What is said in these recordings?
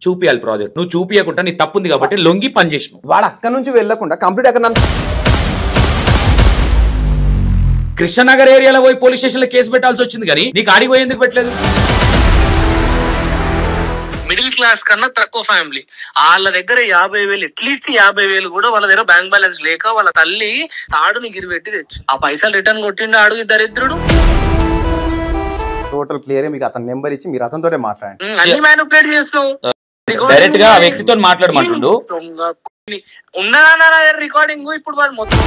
చూపియాలి project. నువ్వు చూపియకుండా నీ తప్పుంది కాబట్టి లొంగి పని చేసినావు. వాడు అక్కడ నుంచి వెళ్ళకుండా కంప్లీట్ అక్కడ కృష్ణనగర్ ఏరియాలో పోయి పోలీస్ స్టేషన్ లో కేసు పెట్టాల్సి వచ్చింది కానీ నీకు ఆడికి పోయి ఎందుకు పెట్టలేదు? మిడిల్ క్లాస్ కన్నా తక్కువ ఫ్యామిలీ, వాళ్ళ దగ్గర 50,000 అట్లీస్ట్ 50,000 కూడా వాళ్ళ దగ్గర బ్యాంక్ బ్యాలెన్స్ లేక వాళ్ళ తల్లి తాడుని గిరిపెట్టి తెచ్చు ఆ పైసలు రిటర్న్ కొట్టిండు అడుగు దరిద్రుడు. టోటల్ క్లియర్ మీకు అతని నెంబర్ ఇచ్చి మీరు అతనితోనే మాట్లాడండి. అన్ని మ్యానిపులేట్ చేస్తున్నావు. డైరెక్ట్ గా వ్యక్తితో మాట్లాడమంటుండు. ఉన్నదన్న రికార్డింగ్. ఇప్పుడు వాడు మొత్తం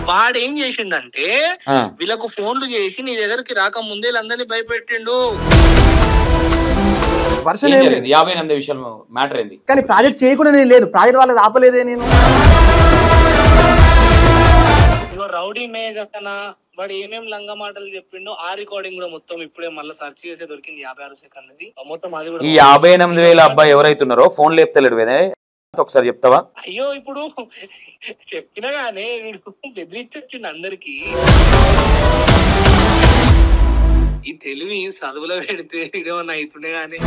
వాడు ఏం చేసిండంటే వీళ్ళకు ఫోన్లు చేసి నీ దగ్గరికి రాకముందే వీళ్ళందరినీ భయపెట్టిండు. వర్షన్ 58 విషయం మ్యాటర్ అయింది కానీ ప్రాజెక్ట్ చేయకుండా నేను లేదు, ప్రాజెక్ట్ వాళ్ళది ఆపలేదే నేను. రౌడీ మేఘనా వాడు ఏమేం లంగా మాటలు చెప్పిండో ఆ రికార్డింగ్ కూడా మొత్తం ఇప్పుడే మళ్ళీ సర్చ్ చేసే దొరికింది. 56 సెకండ్ది మొత్తం. అది కూడా ఈ 58,000 అబ్బాయి ఎవరైతున్నారో ఫోన్ లేపుతలేడు వేదే, ఒకసారి చెప్తావా? అయ్యో ఇప్పుడు చెప్పినా గానీ వీడు బెదిరించొచ్చిండు అందరికి. ఈ తెలివి చదువులో పెడితే ఇదేమన్నా అవుతుండే గానీ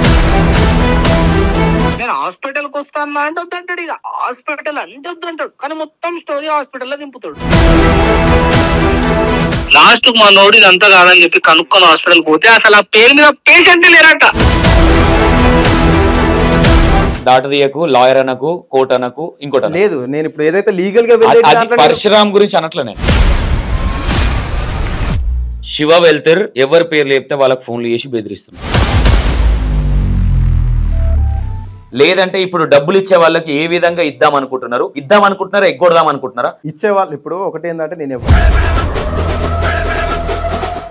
నేను హాస్పిటల్కి వస్తాను అంటే వద్దంటాడు. ఇక హాస్పిటల్ అంటే వద్దంటాడు కానీ మొత్తం స్టోరీ హాస్పిటల్లో దింపుతాడు. లాస్ట్ మా నోడు ఇదంతా కాదని చెప్పి కనుక్కొని హాస్పిటల్ పోతే అసలు ఆ పేరు మీద పేషెంట్ లేరట. దాటదీయకు, లాయర్ అనకు, కోర్ట్ అనకు, ఇంకోటి లేదు. నేను ఇప్పుడు ఏదైతే లీగల్ గా పరశురామ్ గురించి అనట్లనే. శివ వెల్తర్ ఎవరి పేర్లు చెప్తే వాళ్ళకి ఫోన్లు చేసి బెదిరిస్తున్నారు. లేదంటే ఇప్పుడు డబ్బులు ఇచ్చే వాళ్ళకి ఏ విధంగా ఇద్దాం అనుకుంటున్నారా, ఎగ్గొడదాం అనుకుంటున్నారా? ఇచ్చేవాళ్ళు ఇప్పుడు ఒకటి ఏంటంటే నేను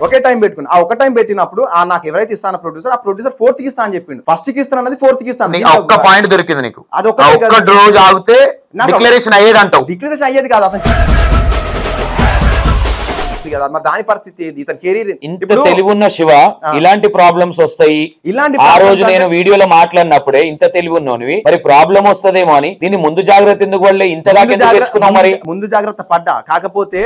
ఒకే టైం పెట్టుకున్నా. ఆ ఒక టైం పెట్టినప్పుడు నాకు ఎవరైతే ఇస్తాను ప్రొడ్యూసర్, ఆ ప్రొడ్యూసర్ 4th కి ఇస్తా అని చెప్పిండు. ఫస్ట్ కి ఇస్తాను అన్నది 4th కి ఇస్తాను. ఒక్క పాయింట్ దొరికింది నీకు. అది ఒక రోజు ఆగితే డిక్లరేషన్ అయ్యేది అంటావు. డిక్లరేషన్ అయ్యేది కాదు అతనికి కదా. మరి దాని పరిస్థితి ఏంది? ఇతని కెరీర్ ఇంత తెలివి ఉన్న శివ ఇలాంటి ప్రాబ్లమ్స్ వస్తాయి. ఇలాంటి ఆ రోజు నేను వీడియోలో మాట్లాడినప్పుడే ఇంత తెలివి ఉన్నావు, మరి ప్రాబ్లం వస్తదేమో అని దీన్ని ముందు జాగ్రత్త ఎందుకు పడలే? ఇంతగా తెచ్చుకున్నావు. మరి ముందు జాగ్రత్త పడ్డా, కాకపోతే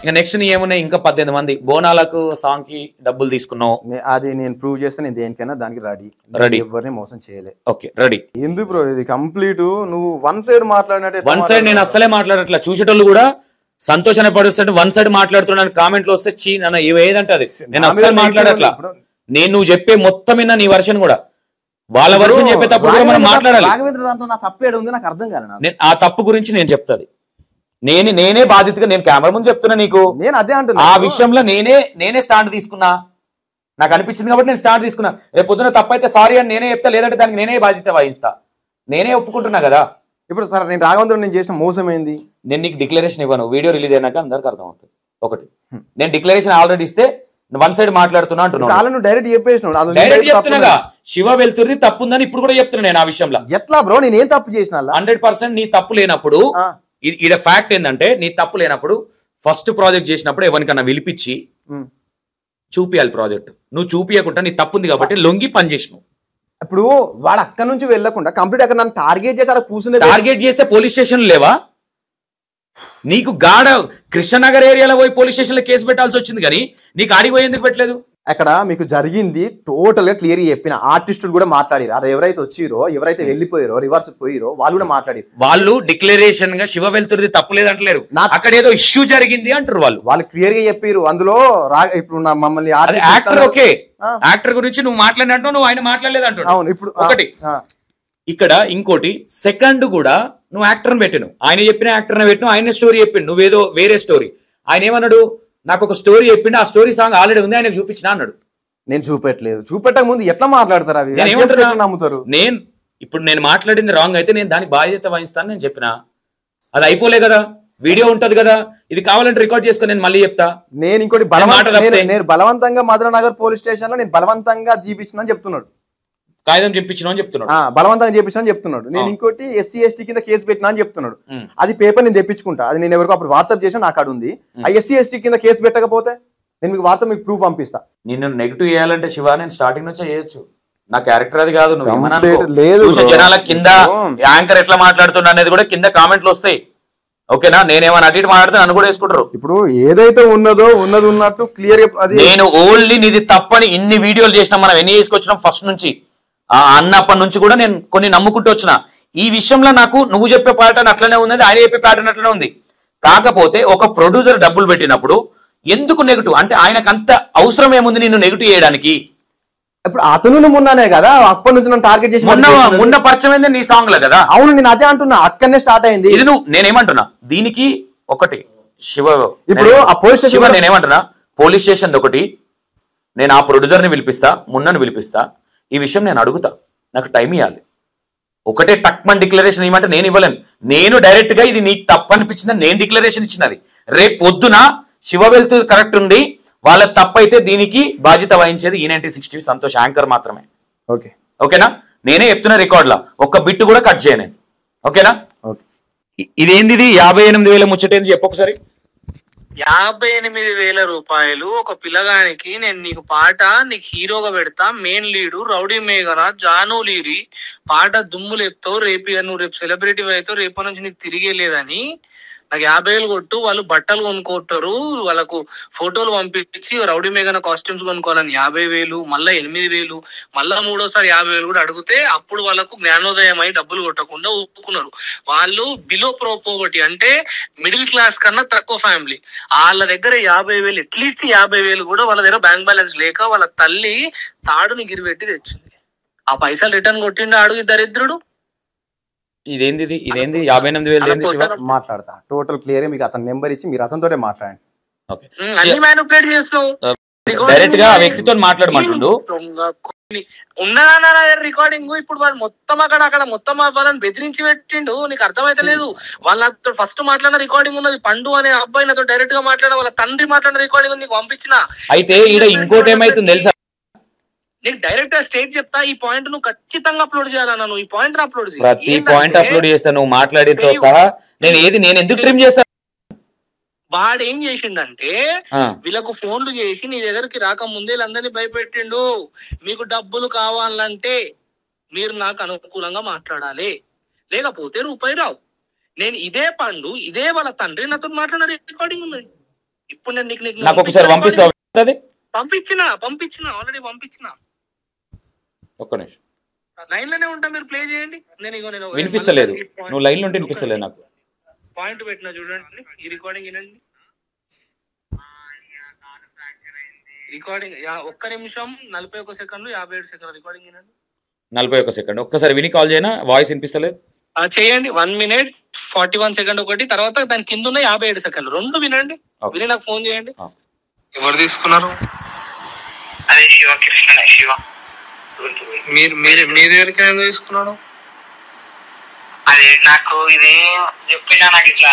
ఇక నెక్స్ట్ నీ ఏమున్నాయి? ఇంకా 18 మంది బోనాలకు సాంగ్ కి డబ్బులు తీసుకున్నావు. అది నేను ప్రూవ్ చేస్తే నేను దేనికైనా దానికి రెడీ. ఎవరిని మోసం చేయలే. Okay ready. ఎందుకు బ్రో ఇది కంప్లీట్ నువ్వు వన్ సైడ్ మాట్లాడినట్టు? వన్ సైడ్ నేను అస్సలే మాట్లాడట్లా. చూసేటోళ్ళు కూడా సంతోషాన్ని పడుస్తాడు. వన్ సైడ్ మాట్లాడుతున్నాను కామెంట్లు వస్తే చీ నన్ను ఏదంటే అది. నేను అస్సలు మాట్లాడట్లా. నేను నువ్వు చెప్పే మొత్తం విన్నా నీ వర్షన్ కూడా. వాళ్ళ వర్షన్ చెప్పేటప్పుడు కూడా మనం మాట్లాడాలి. నా తప్పేడు ఉంది నాకు అర్థం కాదు. ఆ తప్పు గురించి నేను చెప్తాది. నేనే బాధితుగా నేను కెమెరా ముందు చెప్తున్నా నీకు. నేను అదే అంటున్నా. ఆ విషయంలో నేనే స్టాండ్ తీసుకున్నా. నాకు అనిపించింది కాబట్టి నేను స్టాండ్ తీసుకున్నా. రేపు పొద్దున తప్పు అయితే సారీ అని నేనే చెప్తా, లేదంటే దానికి నేనే బాధ్యత వహిస్తా. నేనే ఒప్పుకుంటున్నా కదా. ఇప్పుడు సార్ నేను రాఘవేంద్రుడు నేను చేసిన మోసం ఏంది? నేను నీకు డిక్లరేషన్ ఇవ్వను. వీడియో రిలీజ్ అయినాక అందరికి అర్థమవుతుంది. ఒకటి, నేను డిక్లరేషన్ ఆల్రెడీ ఇస్తే వన్ సైడ్ మాట్లాడుతున్నా అంటున్నాను. డైరెక్ట్ చెప్పేసినావు. డైరెక్ట్ చెప్తున్నాగా శివ వెళ్తుంది తప్పు ఉందని ఇప్పుడు కూడా చెప్తున్నా నేను. ఆ విషయంలో ఎట్లా బ్రో నేను ఏం తప్పు చేసిన? 100% నీ తప్పు లేనప్పుడు ఇది ఫ్యాక్ట్ ఏంటంటే నీ తప్పు లేనప్పుడు ఫస్ట్ ప్రాజెక్ట్ చేసినప్పుడు ఎవరికన్నా పిలిపించి చూపియాలి ప్రాజెక్ట్. నువ్వు చూపియకుండా నీ తప్పుంది కాబట్టి లొంగి పని చేసినావు. ఇప్పుడు వాడు అక్కడ నుంచి వెళ్ళకుండా కంప్లీట్ అక్కడ నన్ను టార్గెట్ చేసి అక్కడ కూర్చుని టార్గెట్ చేస్తే పోలీస్ స్టేషన్ లేవా? నీకు గాడ కృష్ణనగర్ ఏరియాలో పోయి పోలీస్ స్టేషన్ లో కేసు పెట్టాల్సి వచ్చింది కానీ నీకు ఆడికి పోయి ఎందుకు పెట్టలేదు? అక్కడ మీకు జరిగింది టోటల్ గా క్లియర్ చెప్పిన. ఆర్టిస్టులు కూడా మాట్లాడారు. అరే ఎవరైతే వచ్చిరో, ఎవరైతే వెళ్ళిపోయారో, రివర్స్ పోయిరో వాళ్ళు కూడా మాట్లాడారు. వాళ్ళు డిక్లరేషన్ గా శివ వెళ్తుంది తప్పులేదు అంటలేరు. అక్కడ ఏదో ఇష్యూ జరిగింది అంటారు. వాళ్ళు క్లియర్ గా చెప్పారు. అందులో ఇప్పుడు మమ్మల్ని యాక్టర్ ఓకే, యాక్టర్ గురించి నువ్వు మాట్లాడినట్టు నువ్వు ఆయన మాట్లాడలేదు అంటాడు. అవును. ఇప్పుడు ఒకటి ఇక్కడ ఇంకోటి సెకండ్ కూడా నువ్వు యాక్టర్ని పెట్టిను. ఆయన చెప్పిన యాక్టర్ని పెట్టిను. ఆయన స్టోరీ చెప్పిండు, నువ్వేదో వేరే స్టోరీ. ఆయన ఏమన్నాడు? నాకు ఒక స్టోరీ చెప్పిండు, ఆ స్టోరీ సాంగ్ ఆల్రెడీ ఉంది, ఆయనకు చూపించిన అన్నాడు. నేను చూపెట్టలేదు. చూపెట్టక ముందు ఎట్లా మాట్లాడతారు? అవి నమ్ముతారు. ఇప్పుడు నేను మాట్లాడింది రాంగ్ అయితే నేను దానికి బాధ్యత వహిస్తాను నేను చెప్పిన. అది అయిపోలే కదా, వీడియో ఉంటది కదా. ఇది కావాలంటే రికార్డ్ చేసుకుని నేను మళ్ళీ చెప్తా. నేను ఇంకోటి నేను బలవంతంగా మధురనగర్ పోలీస్ స్టేషన్ లో నేను బలవంతంగా జీపించిన చెప్తున్నాడు. కాగితం చెప్పించిన అని చెప్తున్నాడు. బలవంతంగా చేపించిన చెప్తున్నాడు. నేను ఇంకోటి SC ST కింద కేసు పెట్టినా అని చెప్తున్నాడు. అది పేపర్ నేను తెప్పించుకుంటా. అది నేను ఎవరికో అప్పుడు వాట్సాప్ చేసిన నాకు అక్కడ ఉంది. ఆ SC ST కింద కేసు పెట్టకపోతే నేను మీకు వాట్సాప్ మీకు ప్రూఫ్ పంపిస్తా. నిన్ను నెగిటివ్ చేయాలంటే శివ నేను స్టార్టింగ్ నుంచే చేయొచ్చు. నా క్యారెక్టర్ అది కాదు. నువ్వు జనాల కింద యాంకర్ ఎట్లా మాట్లాడుతున్నా అనేది కూడా కింద కామెంట్లు వస్తాయి. ఓకేనా? నేనేమన్నా అటు ఇటు మాట్లాడితే నన్ను కూడా వేసుకుంటారు. ఇప్పుడు ఏదైతే ఉన్నదో ఉన్నది ఉన్నట్టు క్లియర్ అది. నేను ఓన్లీ నీది తప్పని ఇన్ని వీడియోలు చేసినా, మనం ఎన్ని చేసుకొచ్చినాం ఫస్ట్ నుంచి, ఆ అన్నప్పటి నుంచి కూడా నేను కొన్ని నమ్ముకుంటూ వచ్చిన. ఈ విషయంలో నాకు నువ్వు చెప్పే ప్యాటర్న్ అట్లనే ఉన్నది, ఆయన చెప్పే ప్యాటర్న్ అట్లనే ఉంది. కాకపోతే ఒక ప్రొడ్యూసర్ డబ్బులు పెట్టినప్పుడు ఎందుకు నెగిటివ్ అంటే ఆయనకు అంత అవసరం ఏముంది నిన్ను నెగిటివ్ చేయడానికి? ఇప్పుడు అతను మొన్ననే కదా అప్పటి నుంచి నన్ను టార్గెట్ చేసి మొన్న పరిచయం అయింది నీ సాంగ్ లో కదా. అవును, నేను అదే అంటున్నా, అక్కడనే స్టార్ట్ అయింది ఇది. నేనేమంటున్నా దీనికి ఒకటి శివ, ఇప్పుడు ఆ పోలీస్ శివ నేనేమంటున్నా పోలీస్ స్టేషన్ ఒకటి, నేను ఆ ప్రొడ్యూసర్ ని పిలిపిస్తా, మున్నను పిలిపిస్తా, ఈ విషయం నేను అడుగుతా, నాకు టైం ఇవ్వాలి. ఒకటే టక్మన్ డిక్లరేషన్ ఇవ్వమంటే నేను ఇవ్వలేను. నేను డైరెక్ట్ గా ఇది నీకు తప్పు అనిపించిందని నేను డిక్లరేషన్ ఇచ్చినది. రేపు పొద్దున శివ వెళ్తూ కరెక్ట్ ఉండి వాళ్ళ తప్పైతే దీనికి బాధ్యత వహించేది E96 టీవీ సంతోష్ యాంకర్ మాత్రమే. ఓకేనా? నేనే చెప్తున్నా రికార్డ్ లా ఒక్క బిట్ కూడా కట్ చేయను. ఓకేనా? ఇదేంది 58,000 ముచ్చటేంది చెప్పు ఒకసారి. 58,000 రూపాయలు ఒక పిల్లగానికి నేను నీకు పాట నీకు హీరోగా పెడతా, మెయిన్ లీడు రౌడీ మేఘన జాను లీరి పాట దుమ్ములు ఎత్తావు, రేపు నువ్వు రేపు సెలబ్రిటీ అవుతావు, రేపు నుంచి నీకు తిరిగే లేదని నాకు 50,000 కొట్టు, వాళ్ళు బట్టలు కొనుక్కుంటారు, వాళ్ళకు ఫోటోలు పంపించి రౌడీ మేఘన కాస్ట్యూమ్స్ కొనుక్కోవాలని 50,000, మళ్ళీ 8,000, మళ్ళా మూడోసారి 50,000 కూడా అడిగితే అప్పుడు వాళ్ళకు జ్ఞానోదయం అయి డబ్బులు కొట్టకుండా ఒప్పుకున్నారు. వాళ్ళు బిలో పోవర్టీ అంటే మిడిల్ క్లాస్ కన్నా తక్కువ ఫ్యామిలీ. వాళ్ళ దగ్గర 50,000 అట్లీస్ట్ 50,000 కూడా వాళ్ళ దగ్గర బ్యాంక్ బ్యాలెన్స్ లేక వాళ్ళ తల్లి తాడుని గిరిపెట్టి తెచ్చింది. ఆ పైసలు రిటర్న్ కొట్టిండు అడుగు దరిద్రుడు. ఇదేంది 58,000 మాట్లాడతా టోటల్ క్లియర్. మీకు అతని నెంబర్ ఇచ్చి మీరు అతనితోనే మాట్లాడండి. అన్ని మ్యానిపులేట్ చేస్తావు, డైరెక్ట్ గా ఆ వ్యక్తితో మాట్లాడమంటుండు. ఉన్నదన్న రికార్డింగ్ ఇప్పుడు వాళ్ళు మొత్తం అక్కడ మొత్తం వాళ్ళని బెదిరించి పెట్టిండు. నీకు అర్థమైతే లేదు. వాళ్ళతో ఫస్ట్ మాట్లాడిన రికార్డింగ్ ఉన్నది. పండు అనే అబ్బాయి నాతో డైరెక్ట్ గా మాట్లాడిన వాళ్ళ తండ్రి మాట్లాడిన రికార్డింగ్ నీకు పంపించిన. అయితే ఈడ ఇంకోటి ఏమైతుంది తెలుసా, నీకు డైరెక్ట్ గా స్టేట్ చెప్తా, ఈ పాయింట్ నువ్వు ఖచ్చితంగా అప్లోడ్ చేయాలన్నా, నువ్వు ఈ పాయింట్ అప్లోడ్ చేయాలి. ప్రతి పాయింట్ అప్లోడ్ చేస్తా నువ్వు మాట్లాడితో సహా. నేను ఎందుకు ట్రిమ్ చేస్తా? వాడు ఏం చేసిండంటే వీళ్ళకు ఫోన్లు చేసి నీ దగ్గరికి రాకముందే వీళ్ళందరినీ భయపెట్టిండు. మీకు డబ్బులు కావాలంటే మీరు నాకు అనుకూలంగా మాట్లాడాలి, లేకపోతే రూపాయి రావు. నేను ఇదే పండు ఇదే వాళ్ళ తండ్రి నాతో మాట్లాడిన రికార్డింగ్ ఉన్నది. ఇప్పుడు నేను నీకు ఒకసారి పంపించిన ఆల్రెడీ పంపించిన. ఒక్క నిమిషం లైన్ లోనే ఉంటా, మీరు ప్లే చేయండి. నేను వినిపిస్తలేదు, నువ్వు లైన్ లో ఉంటే వినిపిస్తలేదు నాకు. పాయింట్ పెట్టినా చూడండి, ఈ రికార్డింగ్ వినండి. రికార్డింగ్ 1 నిమిషం 41 సెకండ్లు 57 సెకండ్ల రికార్డింగ్ వినండి. 41 సెకండ్ ఒక్కసారి విని కాల్ చేయనా? వాయిస్ వినిపిస్తలేదు. చేయండి. 1 minute 41 సెకండ్ ఒకటి, తర్వాత దాని కింద ఉన్న 57 సెకండ్లు రెండు వినండి. విని నాకు ఫోన్ చేయండి. ఎవరు తీసుకున్నారు? అదే శివ కృష్ణ. శివ మీ దగ్గరికి ఏం తీసుకున్నాడు? అదే నాకు ఇది చెప్పినా, నాకు ఇట్లా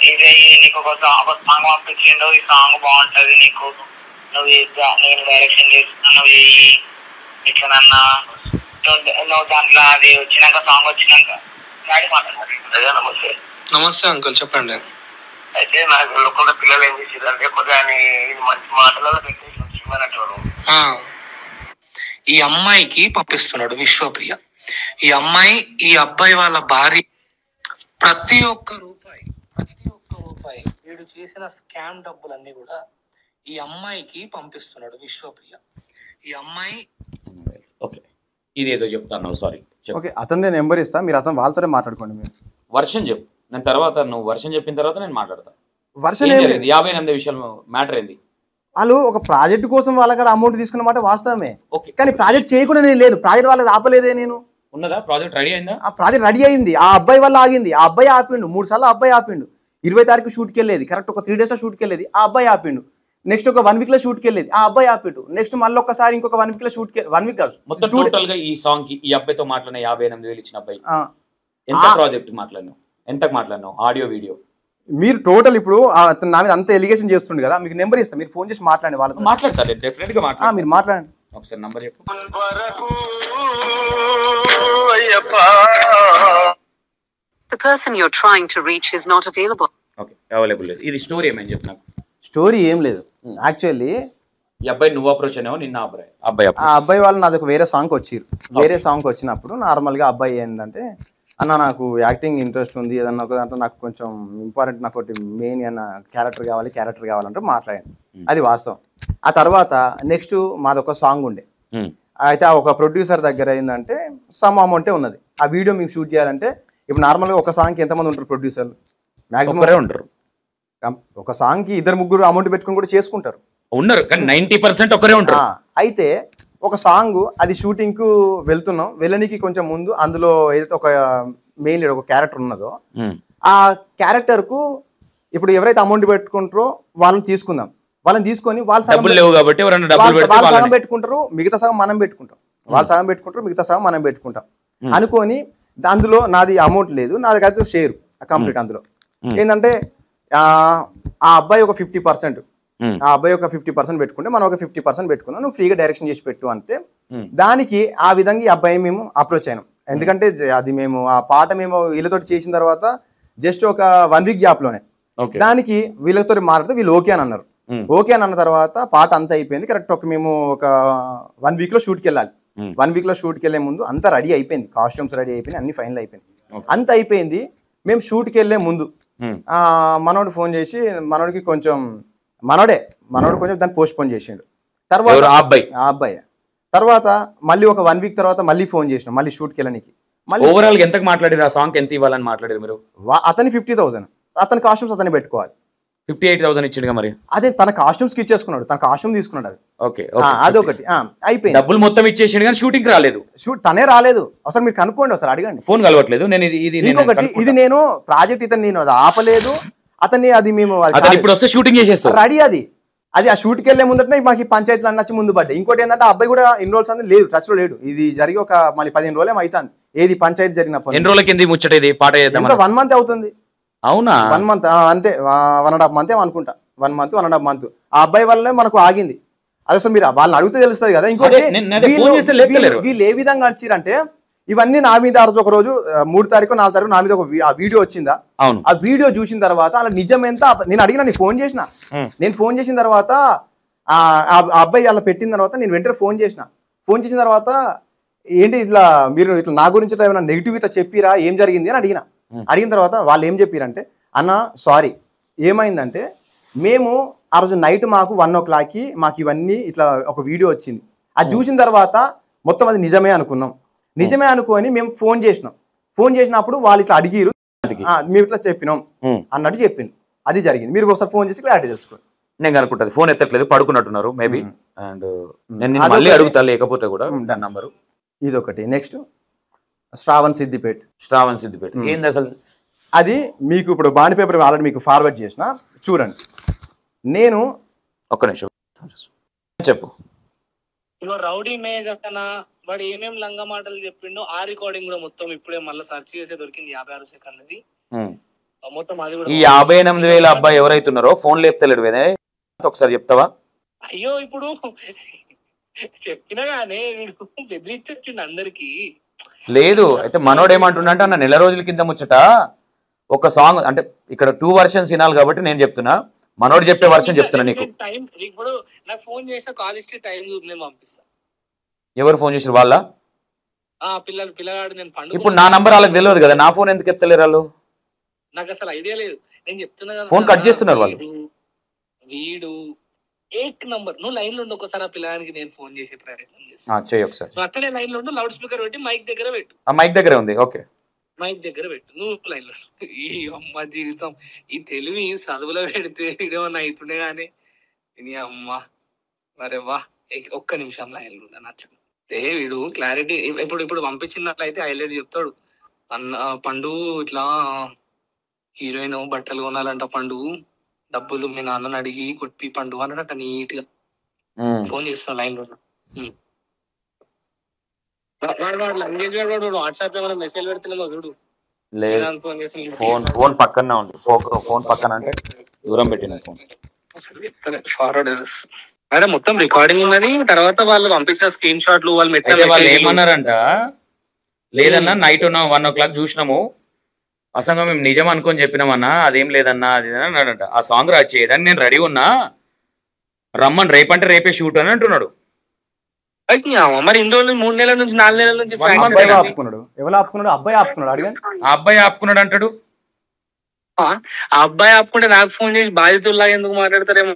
ఇది నీకు ఒక సాంగ్ పంపించిండు, ఈ సాంగ్ బాగుంటది నీకు, నువ్వు నేను డైరెక్షన్ చేస్తున్నా, నువ్వు ఇట్లా నువ్వు దాంట్లో అది వచ్చినాక సాంగ్ వచ్చినాక డాడీ మాట్లాడారు. నమస్తే. నమస్తే అంకుల్, చెప్పండి. అయితే నాకు లోకంలో పిల్లలు ఏం చేసారు అంటే కొద్దిగా మంచి మాటలలో పెట్టేసి ఈ అమ్మాయికి పంపిస్తున్నాడు విశ్వప్రియ. ఈ అమ్మాయి ఈ అబ్బాయి వాళ్ళ భార్య ప్రతి ఒక్క రూపాయి వీడు చేసిన స్కామ్ డబ్బులన్నీ కూడా ఈ అమ్మాయికి పంపిస్తున్నాడు విశ్వప్రియ. ఈ అమ్మాయి ఇదేదో చెప్తాను, సారీ. ఓకే, అతని నెంబర్ ఇస్తా, మీరు అతను వాళ్ళతోనే మాట్లాడుకోండి. మీరు వర్షన్ చెప్పు, నేను తర్వాత నువ్వు వర్షన్ చెప్పిన తర్వాత నేను మాట్లాడతా. వర్షన్ 58 విషయాలు మ్యాటర్ ఏంది? వాళ్ళు ఒక ప్రాజెక్ట్ కోసం వాళ్ళ కాడ అమౌంట్ తీసుకున్నమాట వాస్తవమే. ఓకే, కానీ ప్రాజెక్ట్ చేయకుండా నేను లేదు, ప్రాజెక్ట్ వాళ్ళకి ఆపలేదే. నేను ఉన్నదా ప్రాజెక్ట్ రెడీ అయిందా? ఆ ప్రాజెక్ట్ రెడీ అయింది, ఆ అబ్బాయి వల్ల ఆగింది. ఆ అబ్బాయి ఆపిండు 3 సార్లు. అబ్బాయి ఆపిండు. 20 తారీఖు షూట్కి వెళ్ళేది, కరెక్ట్ ఒక 3 days లో షూట్కి వెళ్ళేది, ఆ అబ్బాయి ఆపిండు. నెక్స్ట్ ఒక 1 week లో షూట్కి వెళ్ళేది, ఆ అబ్బాయి ఆపిండు. నెక్స్ట్ మళ్ళీ ఒకసారి ఇంకొక 1 week లో షూట్కి 1 week కాదు మొత్తం టోటల్ గా ఈ సాంగ్ కి ఈ అబ్బాయితో మాట్లాడిన 58,000 ఇచ్చిన అబ్బాయి ఎంత ప్రాజెక్ట్ మాట్లాడినావు, ఎంతకు మాట్లాడినావు, ఆడియో వీడియో? మీరు టోటల్ ఇప్పుడు నా మీద అంత ఎలిగేషన్ చేస్తుండే కదా, మీకు నెంబర్ ఇస్తా, మీరు ఫోన్ చేసి మాట్లాడండి. వాళ్ళతో మాట్లాడతారు, డెఫినెట్ గా మాట్లాడతారు. మీరు మాట్లాడండి. ఒకసారి నంబర్ చెప్పు. The person you're trying to reach is not available. Okay, available లేదు. ఇది స్టోరీ ఏమని చెప్పు నాకు. స్టోరీ ఏం లేదు యాక్చువల్లీ. ఈ అబ్బాయి నువ్వు అప్రోచ్ అయినావు, నిన్న అబ్బాయి ఆ అబ్బాయి వాళ్ళు నాది ఒక వేరే సాంగ్ వచ్చిర్రు. వేరే సాంగ్ వచ్చినప్పుడు నార్మల్గా అబ్బాయి ఏంటంటే అన్న నాకు యాక్టింగ్ ఇంట్రెస్ట్ ఉంది, ఏదన్నా ఒక దాంట్లో నాకు కొంచెం ఇంపార్టెంట్, నాకు ఒకటి మెయిన్ అన్న క్యారెక్టర్ కావాలంటే మాట్లాడాను. అది వాస్తవం. ఆ తర్వాత నెక్స్ట్ మాది ఒక సాంగ్ ఉండే, అయితే ఒక ప్రొడ్యూసర్ దగ్గర ఏంటంటే సమ్ అమౌంటే ఉన్నది. ఆ వీడియో మేము షూట్ చేయాలంటే ఇప్పుడు నార్మల్గా ఒక సాంగ్కి ఎంతమంది ఉంటారు ప్రొడ్యూసర్లు? మ్యాక్సిమం ఉంటారు. ఒక సాంగ్కి 2-3 అమౌంట్ పెట్టుకుని కూడా చేసుకుంటారు, ఉన్నారు, కానీ 90% ఒకరే ఉంటారు. అయితే ఒక సాంగ్ అది షూటింగ్కు వెళ్తున్నాం, వెళ్ళనికి కొంచెం ముందు అందులో ఏదైతే ఒక మెయిన్ లీడ్ ఒక క్యారెక్టర్ ఉన్నదో ఆ క్యారెక్టర్కు ఇప్పుడు ఎవరైతే అమౌంట్ పెట్టుకుంటారో వాళ్ళని తీసుకుందాం, వాళ్ళని తీసుకొని వాళ్ళ సగం పెట్టుకుంటారు, మిగతా సగం మనం పెట్టుకుంటాం, వాళ్ళు సగం పెట్టుకుంటారు, మిగతా సగం మనం పెట్టుకుంటాం అనుకొని అందులో నాది అమౌంట్ లేదు, నాది అయితే షేర్ కంప్లీట్. అందులో ఏంటంటే ఆ అబ్బాయి ఒక 50%, ఆ అబ్బాయి ఒక 50% పెట్టుకుంటే మనం ఒక 50% పెట్టుకున్నాం, నువ్వు ఫ్రీగా డైరెక్షన్ చేసి పెట్టు అంటే దానికి ఆ విధంగా ఈ అబ్బాయి మేము అప్రోచ్ అయినాం. ఎందుకంటే అది మేము ఆ పాట మేము వీళ్ళతో చేసిన తర్వాత జస్ట్ ఒక 1 వీక్ గ్యాప్లోనే దానికి వీళ్ళతో మాట్లాడితే వీళ్ళు ఓకే అని అన్నారు. ఓకే అని అన్న తర్వాత పాట అంతా అయిపోయింది. కరెక్ట్ మేము ఒక 1 వీక్లో షూట్కి వెళ్ళాలి. 1 వీక్లో షూట్కి వెళ్ళే ముందు అంతా రెడీ అయిపోయింది, కాస్ట్యూమ్స్ రెడీ అయిపోయింది, అన్ని ఫైనల్ అయిపోయింది, అంత అయిపోయింది. మేము షూట్కి వెళ్ళే ముందు మనోడు ఫోన్ చేసి మనోడికి కొంచెం మనోడు కొంచెం దాన్ని పోస్ట్ పోన్ చేసిండు. తర్వాత ఆ అబ్బాయి తర్వాత మళ్ళీ ఒక 1 వీక్ తర్వాత మళ్ళీ ఫోన్ చేసిన, మళ్ళీ షూట్కి వెళ్ళడానికి. మళ్ళీ ఓవరాల్ ఎంత మాట్లాడారు? ఆ సాంగ్ ఎంత ఇవ్వాలని మాట్లాడారు మీరు? అతని 50,000, అతని కాస్ట్యూమ్స్ అతని పెట్టుకోవాలి. 58,000 ఇచ్చిండుగా మరి. అదే తన కాస్ట్యూమ్స్ కి ఇచ్చేసుకున్నాడు, తన కాస్ట్యూమ్ తీసుకున్నాడు. అది ఓకే, అదొకటి అయిపోయింది. డబ్బులు మొత్తం ఇచ్చేసిండు కానీ షూటింగ్ రాలేదు. తనే రాలేదు. అసలు మీరు కనుక్కోండి, ఒకసారి అడగండి. ఫోన్ కలవట్లేదు. నేను ఇంకొకటి ఇది నేను ప్రాజెక్ట్ ఇతను నేను అది ఆపలేదు, అతన్ని అది మేము ఇప్పుడు వస్తే షూటింగ్ చేసేస్తాం రెడీ. అది ఆ షూట్కి వెళ్ళే ముందటనే మాకు ఈ పంచాయతీలు అన్నచ్చి ముందు పడ్డాయి. ఇంకోటి ఏంటంటే ఆ అబ్బాయి కూడా ఇన్ని రోజులు అనేది లేదు, టచ్ లో లేడు. ఇది జరిగి ఒక మళ్ళీ 15 రోజులు అవుతుంది. ఏది పంచాయతీ జరిగినప్పుడు ఎన్ని రోజుల కింద ముచ్చటేది పాట చేద్దాం? 1 మంత్ అవుతుంది. అవునా? 1 మంత్ అంటే 1.5 మంత్ ఏమనుకుంటా, 1 మంత్ 1.5 మంత్. ఆ అబ్బాయి వల్లనే మనకు ఆగింది. అది అసలు మీరు వాళ్ళని అడిగితే తెలుస్తుంది కదా. ఇంకోటి వీళ్ళు ఏ విధంగా వచ్చిరంటే ఇవన్నీ నా మీద ఆ రోజు ఒక రోజు 3 తారీఖు 4 తారీఖు నా మీద ఒక వీడియో వచ్చిందా, ఆ వీడియో చూసిన తర్వాత అలా నిజం ఎంత నేను అడిగినా, నేను ఫోన్ చేసిన తర్వాత ఆ అబ్బాయి అలా పెట్టిన తర్వాత నేను వెంటనే ఫోన్ చేసిన తర్వాత ఏంటి ఇట్లా మీరు ఇట్లా నా గురించి ఏమైనా నెగిటివ్ ఇట్లా చెప్పిరా, ఏం జరిగింది అని అడిగిన తర్వాత వాళ్ళు ఏం చెప్పారంటే, అన్న సారీ ఏమైందంటే మేము ఆ రోజు నైట్ మాకు 1 o'clockకి మాకు ఇవన్నీ ఇట్లా ఒక వీడియో వచ్చింది, అది చూసిన తర్వాత మొత్తం అది నిజమే అనుకొని మేము ఫోన్ చేసినప్పుడు వాళ్ళు ఇట్లా అడిగిరు, మేము ఇట్లా చెప్పినాం అన్నట్టు చెప్పింది. అది జరిగింది. మీరు ఒకసారి ఫోన్ చేసి క్లారిటీ తెలుసుకోండి. నేను అనుకుంటుంది ఫోన్ ఎత్తట్లేదు, పడుకున్నట్టున్నారు మేబీ. అండ్ నేను మళ్ళీ అడుగుతా, లేకపోతే కూడా నంబరు. ఇదొకటి. నెక్స్ట్ శ్రావణ్ సిద్దిపేట్ ఏంది అసలు? అది మీకు ఇప్పుడు బాండ్ పేపర్ ఆల్రెడీ మీకు ఫార్వర్డ్ చేసిన, చూడండి. నేను ఒక్క నిమిషం చెప్పు. ఇగో రౌడీ మేఘన వాడు ఏమేం లంగ మాటలు చెప్పిండో ఆ రికార్డింగ్ కూడా మొత్తం ఇప్పుడే మళ్ళీ సెర్చ్ చేసే దొరికింది. 56 సెకండ్ది మొత్తం. అది కూడా ఈ 58,000 అబ్బాయి ఎవరైతున్నారో ఫోన్ లేపుతలేడు వేదే, ఒకసారి చెప్తావా? అయ్యో ఇప్పుడు చెప్పినా గానీ వీడు బెదిరించొచ్చిండు అందరికి. లేదు అయితే మనోడు ఏమంటుండంటే, అన్న నెల రోజుల కింద ముచ్చట ఒక సాంగ్ అంటే ఇక్కడ 2 వర్షన్స్ వినాలి కాబట్టి నేను చెప్తున్నా, మనోడు చెప్పే వర్షన్ చెప్తున్నా నీకు. టైం ఇప్పుడు నాకు ఫోన్ చేసిన కాల్ హిస్టరీ టైం చూసి నేను పంపిస్తా. ఎవరు ఫోన్ చేసిన వాళ్ళ? పిల్లగాడు. నేను పండుగ ఇప్పుడు నా నంబర్ వాళ్ళకి తెలియదు కదా, నా ఫోన్ ఎందుకు ఎత్తలేరు వాళ్ళు? నాకు అసలు ఐడియా లేదు. నేను చెప్తున్నా కదా, ఫోన్ కట్ చేస్తున్నారు వాళ్ళు. వీడు ఏక్ నంబర్. నువ్వు లైన్ లో ఉండి ఒకసారి ఆ పిల్లగానికి నేను ఫోన్ చేసే ప్రయత్నం చేస్తాను. చెయ్యి ఒకసారి. నువ్వు అట్లనే లైన్ లో ఉండు, లౌడ్ స్పీకర్ పెట్టి మైక్ దగ్గర పెట్టు. ఆ మైక్ దగ్గరే ఉంది. ఓకే, మైక్ దగ్గర పెట్టు, నువ్వు లైన్ లో. ఈ అమ్మ జీవితం, ఈ తెలివి చదువులో పెడితే ఇదేమన్నా అవుతుండే గానీ ఈ అమ్మ మరే వా. ఒక్క నిమిషం లైన్ లో నచ్చ వీడు క్లారిటీ. ఇప్పుడు పంపించినట్లయితే హైలైట్ చెప్తాడు. పండు ఇట్లా హీరోయిన్ బట్టలు కొనాలంట, పండు డబ్బులు మీ నాన్నని అడిగి కొట్టి పండు అన్నట నీట్ గా ఫోన్ చేస్తాను లైన్ లో. వాట్సాప్ ఏమైనా మెసేజ్ పెడుతున్నామో చూడు. ఫోన్ పక్కన ఉంది, ఫోన్ పక్కన అంటే దూరం పెట్టిన ఫోన్ ఫార్వర్డ్. అరే మొత్తం రికార్డింగ్ ఉన్నది. తర్వాత వాళ్ళు పంపించిన స్క్రీన్ షాట్లు వాళ్ళు వాళ్ళు ఏమన్నారంట, లేదన్నా నైట్ 1 o'clock చూసినాము, అసంగా మేము నిజం అనుకొని చెప్పినామన్నా, అదేం లేదన్నా అది అన్నాడంట. ఆ సాంగ్ చేయడానికి నేను రెడీ ఉన్నా, రమ్మని రేపంటే రేపే షూట్ అని అంటున్నాడు. మరి ఇన్ని రోజులు 3 నెలల నుంచి 4 నెలల నుంచి అబ్బాయి ఆపుకున్నాడు. ఎవరు ఆపుకున్నాడు? అబ్బాయి ఆపుకున్నాడు. అడిగాను ఆ అబ్బాయి ఆపుకున్నాడు అంటాడు. ఆ అబ్బాయి ఆపుకుంటే నాకు ఫోన్ చేసి బాధితుల్లా ఎందుకు మాట్లాడతారేమో.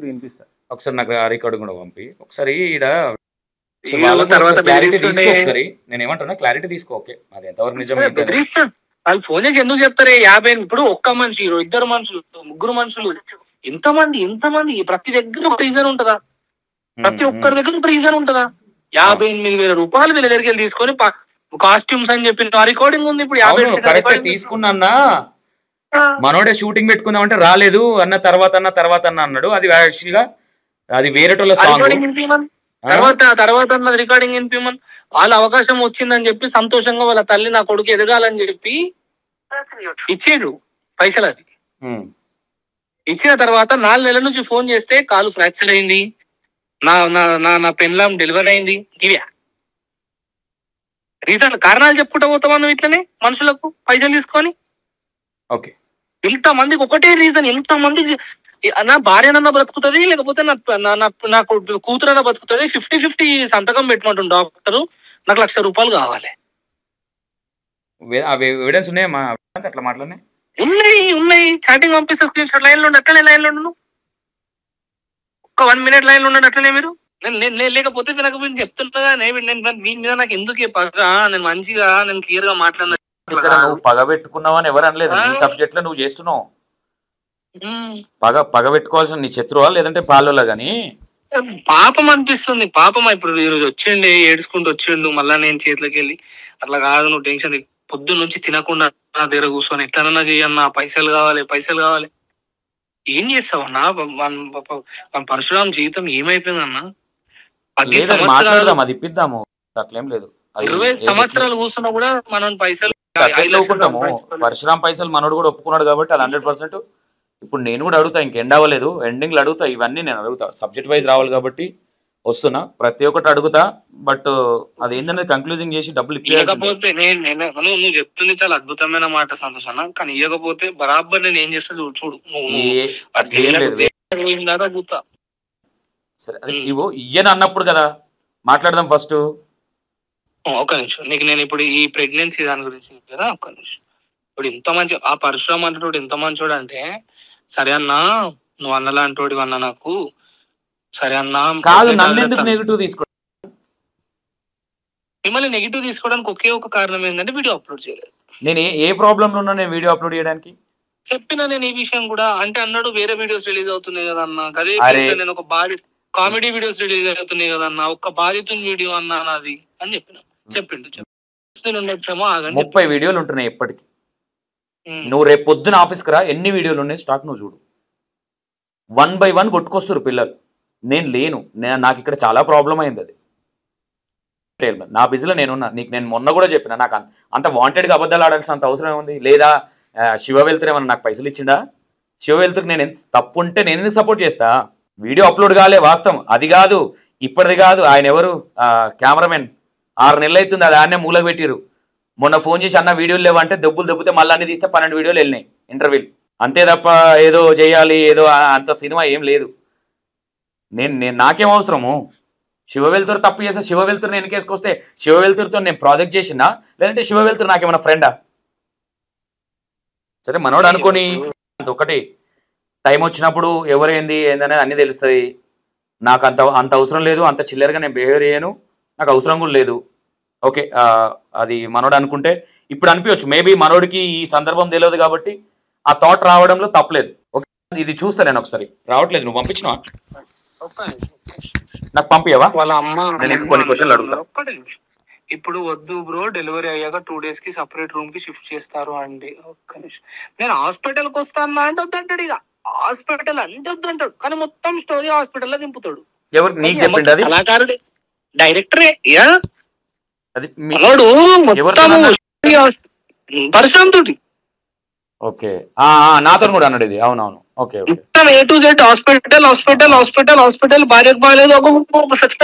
వినిపిస్తా ఒకసారి నాకు ఆ రికార్డు కూడా పంపి ఒకసారి ఈడ తర్వాత ఒకసారి నేను ఏమంటున్నా క్లారిటీ తీసుకో. ఓకే అది ఎంతవరకు నిజం వాళ్ళు ఫోన్ చేసి ఎందుకు చెప్తారే 50 ఇప్పుడు ఒక్క మనిషి 2 మనుషులు 3 మనుషులు ఎంతమంది ప్రతి దగ్గర ఒక రీజన్ ఉంటదా? ప్రతి ఒక్కరి దగ్గర ఒక రీజన్ ఉంటదా? 58,000 రూపాయలు వీళ్ళ దగ్గరికి వెళ్ళి తీసుకొని కాస్ట్యూమ్స్ అని చెప్పి రికార్డింగ్ ఉంది. ఇప్పుడు 50 తీసుకున్నా మనోడే షూటింగ్ పెట్టుకుందాం అంటే రాలేదు అన్న తర్వాత అన్నాడు. అది యాక్చువల్ గా అది వేరేటోళ్ళ సాంగ్. తర్వాత అన్నది రికార్డింగ్ వినిపిమని వాళ్ళ అవకాశం వచ్చిందని చెప్పి సంతోషంగా వాళ్ళ తల్లి నా కొడుకు ఎదగాలని చెప్పి ఇచ్చేడు పైసలు. అది ఇచ్చిన తర్వాత 4 నెలల నుంచి ఫోన్ చేస్తే కాలు ఫ్రాక్చర్ అయింది, నా పెన్లాం డెలివరీ అయింది. ఇవే రీజన్ కారణాలు చెప్పుకుంటా పోతావా నువ్వు ఇట్లనే మనుషులకు పైసలు తీసుకొని? ఓకే ఇంతమందికి ఒకటే రీజన్. ఎంతమంది నా భార్యనన్నా బ్రతుకుతుంది, లేకపోతే నా కూతురన్నా బతుకుతుంది. 50-50 సంతకం పెట్టమంటుంది డాక్టర్. నాకు 1,00,000 రూపాయలు కావాలి. ఎవిడెన్స్ ఉన్నాయా అట్లా మాట్లాడినా? ఉన్నాయి చాటింగ్ పంపిస్తే స్క్రీన్ షాట్. లైన్ లో ఉండి అట్లనే లైన్ లో ఉండు, ఒక్క 1 మినిట్ లైన్ లో ఉండండి అట్లనే. మీరు నేను లేకపోతే నాకు మీరు చెప్తుంటా వీని మీద నాకు ఎందుకు పగ? నేను మంచిగా నేను క్లియర్ గా మాట్లాడినా. నువ్వు పగ పెట్టుకున్నావు అని ఎవరు అనలేదు. నీ సబ్జెక్ట్ లో నువ్వు చేస్తున్నావు. పగ పెట్టుకోవాల్సిన నీ శత్రువా లేదంటే పాలోలా? గానీ పాపం అనిపిస్తుంది. పాపం ఇప్పుడు ఈరోజు వచ్చిండే ఏడ్చుకుంటూ వచ్చిండు, మళ్ళా నేను చేతిలోకి వెళ్ళి అట్లా కాదు నువ్వు టెన్షన్ పొద్దున్న నుంచి తినకుండా నా దగ్గర కూర్చొని ఎట్లనన్నా చెయ్యన్నా, పైసలు కావాలి. ఏం చేస్తావన్నా? పరశురాం జీవితం ఏమైపోయిందన్నా? 10 సంవత్సరాలు అది ఇప్పిద్దాము, అట్లేం లేదు. 20 సంవత్సరాలు కూర్చున్నా కూడా మనం పైసలు పరశురాం పైసలు మనోడు కూడా ఒప్పుకున్నాడు కాబట్టి అది 100%. ఇప్పుడు నేను కూడా అడుగుతా, ఇంకెండ్ అవ్వలేదు, ఎండింగ్ లో అడుగుతా. ఇవన్నీ నేను అడుగుతా, సబ్జెక్ట్ వైజ్ రావాలి కాబట్టి వస్తున్నా, ప్రతి ఒక్కటి అడుగుతా. బట్ అది ఏంటనేది కంక్లూజింగ్ చేసి డబ్బులు ఇవ్వకపోతే నువ్వు చెప్తుంది చాలా అద్భుతమైన మాట సంతోష్, కానీ ఇవ్వకపోతే బరాబర్ నేను ఏం చేస్తా చూడు. సరే ఇవో ఇయ్యని అన్నప్పుడు కదా మాట్లాడదాం ఫస్ట్. ఒక నిమిషం, నీకు నేను ఇప్పుడు ఈ ప్రెగ్నెన్సీ దాని గురించి కదా, ఒక్క నిమిషం. ఇప్పుడు ఇంత మంచి ఆ పరశురామ్ అంటోడు ఎంత మంచోడు అంటే, సరే అన్నా నువ్వు అన్నలాంటోడి అన్న నాకు సరే అన్నా కాదు, నన్ను ఎందుకు నెగిటివ్ తీసుకో? మిమ్మల్ని నెగిటివ్ తీసుకోవడానికి ఒకే ఒక కారణం ఏంటంటే వీడియో అప్లోడ్ చేయలేదు. నేను ఏ ప్రాబ్లం లో ఉన్నా నేను వీడియో అప్లోడ్ చేయడానికి చెప్పినా నేను ఈ విషయం కూడా. అంటే అన్నాడు వేరే వీడియోస్ రిలీజ్ అవుతున్నాయి కదా అన్న, అదే నేను ఒక కామెడీ వీడియోస్ రిలీజ్ అవుతున్నాయి కదా అన్న, ఒక్క బాధితుని వీడియో అన్నా నాది అని చెప్పిండు. 30 వీడియోలు ఉంటున్నాయి ఎప్పటికి. నువ్వు రేపు పొద్దున ఆఫీస్కి రా, ఎన్ని వీడియోలు ఉన్నాయి స్టాక్ నువ్వు చూడు. 1 by 1 కొట్టుకొస్తారు పిల్లలు. నేను లేను, నాకు ఇక్కడ చాలా ప్రాబ్లం అయింది. అది నా బిజీలో నేనున్నా. నీకు నేను మొన్న కూడా చెప్పిన, నాకు అంత వాంటెడ్గా అబద్ధాలు ఆడాల్సిన అంత అవసరం ఏముంది? లేదా శివ వెళ్తురు ఏమన్నా నాకు పైసలు ఇచ్చిండా? శివ వెళ్తురు నేను తప్పు ఉంటే నేను ఎందుకు సపోర్ట్ చేస్తా? వీడియో అప్లోడ్ కాలే వాస్తవం, అది కాదు ఇప్పటిది కాదు. ఆయన ఎవరు కెమెరామెన్ 6 నెలలు అవుతుంది, అది ఆయనే మూలకు పెట్టిరు. మొన్న ఫోన్ చేసి అన్న వీడియోలు లేవంటే దెబ్బలు దెబ్బతే మళ్ళీ అన్ని తీస్తే 12 వీడియోలు వెళ్ళినాయి ఇంటర్వ్యూలు. అంతే తప్ప ఏదో చేయాలి ఏదో అంత సినిమా ఏం లేదు. నేను నాకేం అవసరము? శివ వెళ్తురు తప్పు చేస్తే శివ వెళ్తురు నేను కేసుకొస్తే శివ వెళ్తురుతో నేను ప్రాజెక్ట్ చేసినా, లేదంటే శివ వెళ్తురు నాకేమన్నా ఫ్రెండా? సరే మనోడు అనుకోని ఒకటి టైం వచ్చినప్పుడు ఎవరేంది ఏందనేది అన్నీ తెలుస్తుంది. నాకు అంత అవసరం లేదు, అంత చిల్లరగా నేను బిహేవ్ చేయను, నాకు అవసరం కూడా లేదు. ఓకే, అది మనోడు అనుకుంటే ఇప్పుడు అనిపించవచ్చు. మేబీ మనోడికి ఈ సందర్భం తెలియదు కాబట్టి ఆ థాట్ రావడంలో తప్పలేదు. ఓకే, ఇది చూస్తా నేను ఒకసారి. రావట్లేదు, నువ్వు పంపించినావా? నాకు పంపియవా? వాళ్ళ అమ్మ కొన్ని క్వశ్చన్లు అడుగుతా. ఇప్పుడు వద్దు బ్రో, డెలివరీ అయ్యాక 2 days కి సపరేట్ రూమ్ కి షిఫ్ట్ చేస్తారు అండి. ఒక్క నిమిషం, నేను హాస్పిటల్కి వస్తాను అంటే వద్దంటాడు. ఇక హాస్పిటల్ అంటే వద్దంటాడు, కానీ మొత్తం స్టోరీ హాస్పిటల్లో దింపుతాడు. ఎవరు నీకు చెప్పిండు? అది కళాకారుడే, డైరెక్టరే. అది పరశురామ్ తోటి. ఓకే, నాతో కూడా అన్నాడు ఇది. అవునవును, ఓకే. మొత్తం A to Z హాస్పిటల్. భార్యకు బాగాలేదు,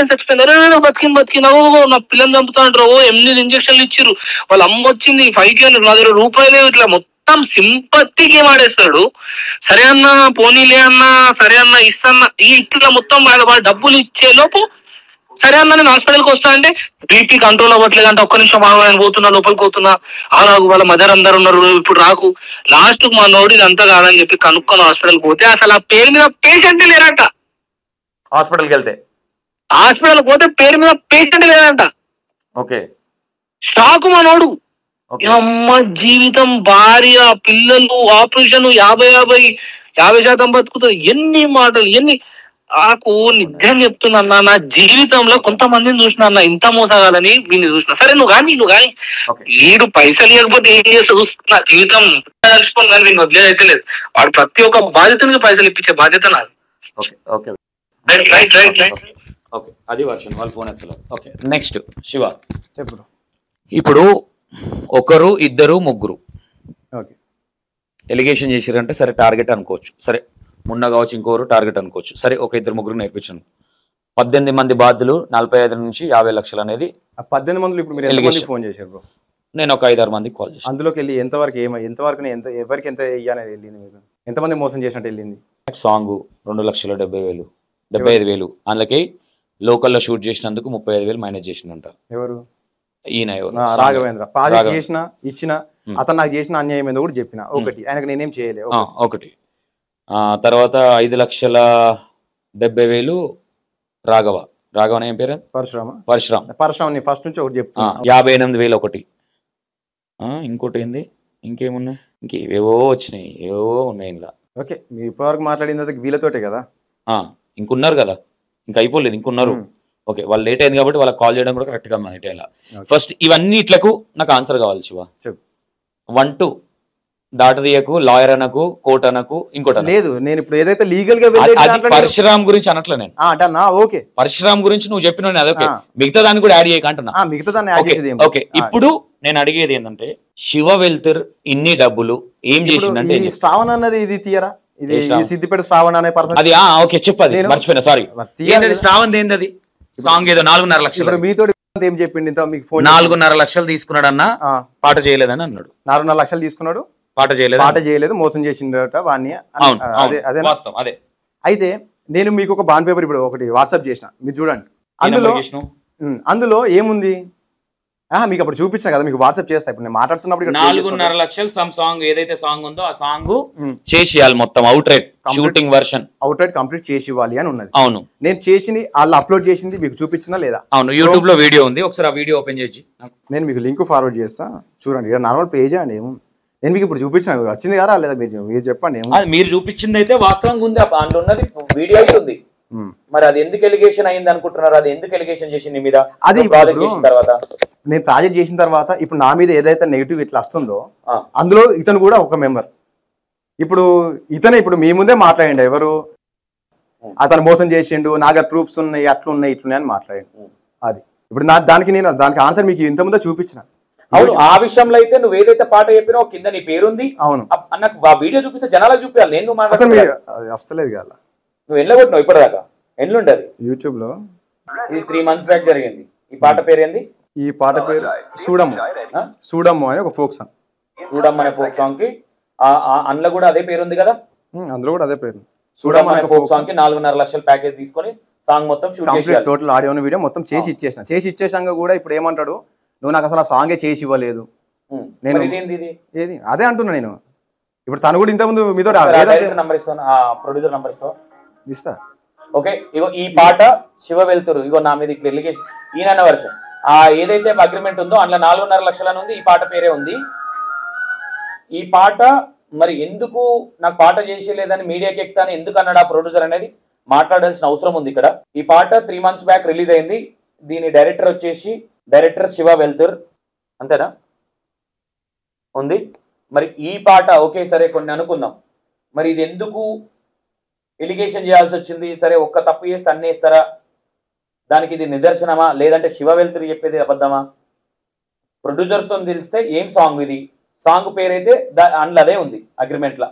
చచ్చిపోయింది, బతికింది, నా పిల్లలు చంపుతా అంటారు. 8 ఇంజక్షన్లు ఇచ్చిర్రు, వాళ్ళ అమ్మ వచ్చింది, 5K నా దగ్గర రూపాయలు ఇట్లా మొత్తం మొత్తం సింపత్తికి వాడేస్తాడు. సరే అన్న పోనీలే అన్న, సరే అన్న ఇస్తాన్న, ఇట్లా మొత్తం వాడు డబ్బులు ఇచ్చే లోపు సరే అన్న నేను హాస్పిటల్కి వస్తా అంటే బీపీ కంట్రోల్ అవ్వట్లేదు అంటే ఒక్క నిమిషం నేను పోతున్నా, లోపలికి పోతున్నా, అలాగూ వాళ్ళ మదర్ అందరు ఉన్నారు, ఇప్పుడు రాకు. లాస్ట్ మా నోడు ఇది అంతా కాదని చెప్పి కనుక్కొని హాస్పిటల్కి పోతే అసలు ఆ పేరు మీద పేషెంట్ లేరంట. హాస్పిటల్కి వెళ్తే హాస్పిటల్కి పోతే పేరు మీద పేషెంట్ లేదంట. ఓకే షాకు మా నోడు. అమ్మ జీవితం, భార్య, పిల్లలు, ఆపరేషన్ 50% బతుకుతుంది. ఎన్ని మాటలు, ఎన్ని. నాకు నిజం చెప్తున్నా, నా జీవితంలో కొంతమందిని చూసినా అన్న ఇంత మోసగాలని వీడిని చూసిన. సరే నువ్వు కానీ వీడు పైసలు ఇవ్వకపోతే ఏం చేస్తా చూస్తున్నా, జీవితం కలిసిపోను కానీ వీడిని వదిలేదైతే లేదు. వాడు ప్రతి ఒక్క బాధ్యతనికి పైసలు ఇప్పించే బాధ్యత నాది. ఓకే అది వర్షన్ వాళ్ళు ఫోన్ ఎత్తలేదు. ఓకే నెక్స్ట్ శివ చెప్పు. ఇప్పుడు ఒకరు ఇద్దరు ముగ్గురు ఓకే ఎలిగేషన్ చేసిరంటే సరే టార్గెట్ అనుకోవచ్చు, సరే మున్న కావచ్చు, ఇంకోరు టార్గెట్ అనుకోవచ్చు, సరే ఒక ఇద్దరు ముగ్గురు నేర్పించాను. 18 మంది బాధ్యులు 45 నుంచి 50 లక్షలు అనేది 18 మందిలో ఇప్పుడు మీరు ఎంతమందికి ఫోన్ చేశారు బ్రో? నేను ఒక 5-6 మందికి కాల్ చేశాను. అందులోకి వెళ్ళి ఎంతవరకు ఎవరికి ఎంత ఇయ్యాలని వెళ్ళింది మీకు? ఎంతమంది మోసం చేసినట్టు వెళ్ళింది? సాంగ్ 2,70,000 75,000 అందులోకి లోకల్లో షూట్ చేసినందుకు 35,000 మైనస్ చేసిందంట. ఎవరు? ఈయన రాఘవేంద్ర. ప్రాజెక్ట్ చేసిన ఇచ్చిన అతను నాకు చేసిన అన్యాయం ఏందో కూడా చెప్పిన. ఒకటి ఆయనకు నేనేం చేయలేదు. ఒకటి తర్వాత 5,70,000 రాఘవ ఏం పేరు? పరశురామ్ ఫస్ట్ నుంచి ఒకటి చెప్తా. 58,000 ఒకటి. ఇంకోటి ఏంది, ఇంకేమున్నాయి, ఇంకేవేవో వచ్చినాయి, ఏవో ఉన్నాయి ఇలా. ఓకే మీ ఇప్పటివరకు మాట్లాడింది వీళ్ళతోటే కదా? ఇంకున్నారు కదా, ఇంకా అయిపోలేదు, ఇంకున్నారు. ఓకే వాళ్ళు లేట్ అయింది కాబట్టి వాళ్ళకి కాల్ చేయడం కూడా కరెక్ట్గా నైట్ అయ్యేలా. ఫస్ట్ ఇవన్నీ ఇట్లకు నాకు ఆన్సర్ కావాలి శివ. చెప్పు. 1-2 దాటదీయకు, లాయర్ అనకు, కోర్ట్ అనకు, ఇంకోటి లేదు. నేను ఇప్పుడు ఏదైతే లీగల్ గా పరశురామ్ గురించి అనట్లే నేను. ఓకే పరశురామ్ గురించి నువ్వు చెప్పిన అదొకే, మిగతా దాన్ని కూడా యాడ్ చేయకంటున్నా. మిగతా దాన్ని ఓకే ఇప్పుడు నేను అడిగేది ఏంటంటే శివ వెల్తర్ ఇన్ని డబ్బులు ఏం చేసిందంటే శ్రావణ్ అన్నది ఇది తీయరా? ఇది సిద్దిపేట శ్రావణ్ అనే పర్సన్ అది. ఓకే చెప్పది మర్చిపోయినా, సారీ. శ్రావణ్ ఏంది అది? సాంగ్ ఏదో 4.5 లక్షలు. మీతో ఏం చెప్పింది? మీకు 4.5 లక్షలు తీసుకున్నాడు అన్న, పాట చేయలేదని అన్నాడు. 4.5 లక్షలు తీసుకున్నాడు, పాట చేయలేదు, మోసం చేసిండట వాడిని. అదే అయితే నేను మీకు ఒక బాండ్ పేపర్ ఇప్పుడు ఒకటి వాట్సాప్ చేసిన, మీరు చూడండి. అందులో ఏముంది మీకు అప్పుడు చూపించిన కదా, మీకు వాట్సాప్ చేస్తా. ఇప్పుడు నేను మాట్లాడుతున్నప్పుడు 4.5 లక్షలు సమ్ సాంగ్ ఏదైతే సాంగ్ ఉందో ఆ సాంగ్ చేసియాలి మొత్తం out right shooting version complete చేసి ఇవ్వాలి అని ఉన్నది. అవును నేను చేసింది వాళ్ళు అప్లోడ్ చేసింది మీకు చూపించినా లేదా? అవును యూట్యూబ్ లో వీడియో ఉంది, ఒకసారి ఆ వీడియో ఓపెన్ చేసి నేను మీకు లింక్ ఫార్వర్డ్ చేస్తా చూడండి. నార్మల్ పేజ్ అండి, ఏమో నేను మీకు ఇప్పుడు చూపించిన వచ్చింది కదా లేదా మీరు చెప్పండి. మీరు చూపించింది అయితే వాస్తవంగా ఉంది, అందులో ఉన్నది వీడియో అయితే ఉంది. మరి అది ఎందుకు ఎలిగేషన్ అయింది అనుకుంటున్నారు? అది ఎందుకు ఎలిగేషన్ చేసింది మీద? అది తర్వాత నేను ప్రాజెక్ట్ చేసిన తర్వాత ఇప్పుడు నా మీద ఏదైతే నెగిటివ్ ఇట్లా వస్తుందో అందులో ఇతను కూడా ఒక మెంబర్. ఇప్పుడు ఇప్పుడు మీ ముందే మాట్లాడండి, ఎవరు అతను మోసం చేసిండు, నాకు ప్రూఫ్స్ ఉన్నాయి, అట్లున్నాయి ఇట్లున్నాయి అని మాట్లాడండి. అది ఇప్పుడు దానికి ఆన్సర్ మీకు ఇంత ముందే చూపించిన. అవును ఆ విషయంలో అయితే నువ్వు ఏదైతే పాట చెప్పినావు కింద నీ పేరుంది. అవును నాకు ఆ వీడియో చూపిస్తే జనాలకు చూపించాలి. నేను వస్తలేదు కదా, నువ్వు ఎన్నగొట్టినావు ఇప్పటిదాకా? ఎన్నుంటది యూట్యూబ్ లో? ఇది 3 months బ్యాక్ జరిగింది. ఈ పాట పేరు ఏంది? ఈ పాట పేరు సూడమ్ము అని ఒక ఫోక్ సాంగ్. సూడమ్ము అనే ఫోక్ సాంగ్ కి అందులో కూడా అదే పేరు ఉంది కదా? అందులో కూడా అదే పేరు. సూడమ్ము అనే ఫోక్ సాంగ్ కి 4.5 లక్షల ప్యాకేజ్ తీసుకొని సాంగ్ మొత్తం షూట్ చేసి టోటల్ ఆడియో వీడియో మొత్తం చేసి ఇచ్చేసాక కూడా ఇప్పుడు ఏమంటాడు, నువ్వు నాకు అసలు ఆ సాంగే చేసి ఇవ్వలేదు. నేను ఏది అదే అంటున్నా నేను. ఇప్పుడు తను కూడా ఇంతకుముందు మీతో నంబర్ ఇస్తాను, ప్రొడ్యూసర్ నంబర్ ఇస్తా. ఓకే ఇగో ఈ పాట శివ వెళ్తురు, ఇగో నా మీద ఇక్కడ ఎలిగేషన్ ఈయన వర్షన్ ఏదైతే అగ్రిమెంట్ ఉందో అందులో 4.5 లక్షలని ఉంది. ఈ పాట పేరే ఉంది. ఈ పాట మరి ఎందుకు నాకు పాట చేసేలేదని మీడియాకి ఎక్కుతాను ఎందుకు అన్నాడు ఆ ప్రొడ్యూసర్ అనేది మాట్లాడాల్సిన అవసరం ఉంది ఇక్కడ. ఈ పాట 3 months బ్యాక్ రిలీజ్ అయింది. దీని డైరెక్టర్ వచ్చేసి శివ వెల్తుర్, అంతేనా ఉంది. మరి ఈ పాట ఓకే సరే కొన్ని అనుకుందాం, మరి ఇది ఎందుకు ఎలిగేషన్ చేయాల్సి వచ్చింది? సరే ఒక్క తప్పు చేస్తే అన్నేస్తారా? దానికి ఇది నిదర్శనమా లేదంటే శివ వెల్తురు చెప్పేది అబద్ధమా? ప్రొడ్యూసర్తో తెలిస్తే ఏం సాంగ్ ఇది, సాంగ్ పేరైతే అందులో అదే ఉంది అగ్రిమెంట్లో.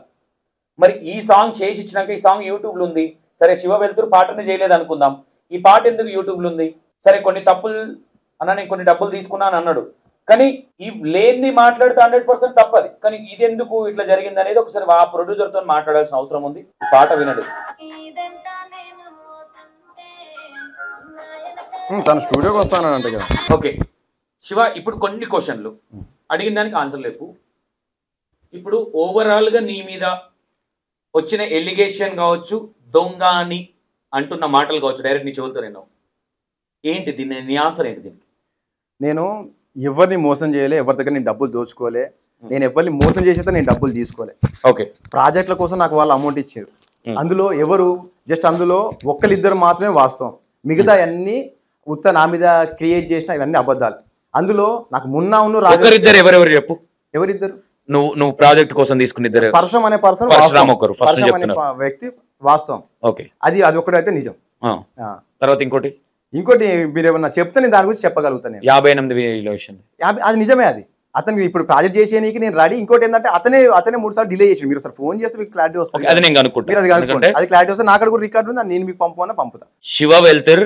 మరి ఈ సాంగ్ చేసి ఇచ్చినాక ఈ సాంగ్ యూట్యూబ్లో ఉంది. సరే శివ వెల్తురు పాటనే చేయలేదు అనుకుందాం, ఈ పాట ఎందుకు యూట్యూబ్లో ఉంది? సరే కొన్ని తప్పులు అన్న నేను కొన్ని డబ్బులు తీసుకున్నాను అన్నాడు, కానీ ఈ లేని మాట్లాడితే 100% తప్పది. కానీ ఇది ఎందుకు ఇట్లా జరిగింది అనేది ఒకసారి ఆ ప్రొడ్యూసర్ తో మాట్లాడాల్సిన అవసరం ఉంది. ఈ పాట వినండి. తన స్టూడియోకి వస్తానంటే కదా. ఓకే శివ, ఇప్పుడు కొన్ని క్వశ్చన్లు అడిగిన దానికి ఆన్సర్ లేపు. ఇప్పుడు ఓవరాల్ గా నీ మీద వచ్చిన ఎలిగేషన్ కావచ్చు, దొంగ అని అంటున్న మాటలు కావచ్చు, డైరెక్ట్ నీ చెవులతో నేను ఏంటి దీన్ని, నీ ఆన్సర్ ఏంటి దీనికి? నేను ఎవరిని మోసం చేయలే, ఎవరి దగ్గర నేను డబ్బులు దోచుకోలే, నేను ఎవరిని మోసం చేసేస్తే నేను డబ్బులు తీసుకోలే. ఓకే, ప్రాజెక్టుల కోసం నాకు వాళ్ళు అమౌంట్ ఇచ్చారు. అందులో ఎవరు జస్ట్ అందులో ఒక్కరిద్దరు మాత్రమే వాస్తవం, మిగతా అన్ని ఉత్త నా మీద క్రియేట్ చేసిన ఇవన్నీ అబద్ధాలు. అందులో నాకు మున్నా ఒకరిద్దరు ఎవరెవరు చెప్పు. ఎవరిద్దరు? నువ్వు ప్రాజెక్ట్ కోసం తీసుకున్న ఇద్దరు. పరశురామ్ అనే పర్సన్, పరశురామ్ అనే వ్యక్తి వాస్తవం. ఓకే, అది ఒకటైతే నిజం. తర్వాత ఇంకోటి మీరు ఏమన్నా చెప్తే నేను దాని గురించి చెప్పగలుగుతాను. 58,000 అది నిజమే. అది అతను ఇప్పుడు ప్రాజెక్ట్ చేసేనికి నేను రెడీ. ఇంకోటి ఏంటంటే అతనే 3 సార్లు డిలే చేసి, మీరు సార్ ఫోన్ చేస్తే మీకు క్లారిటీ వస్తుంది. అది నేను అనుకుంటా, అది క్లారిటీ వస్తే నాకు కూడా రికార్డు ఉంది, నేను మీకు పంపుతా. శివ వెల్తర్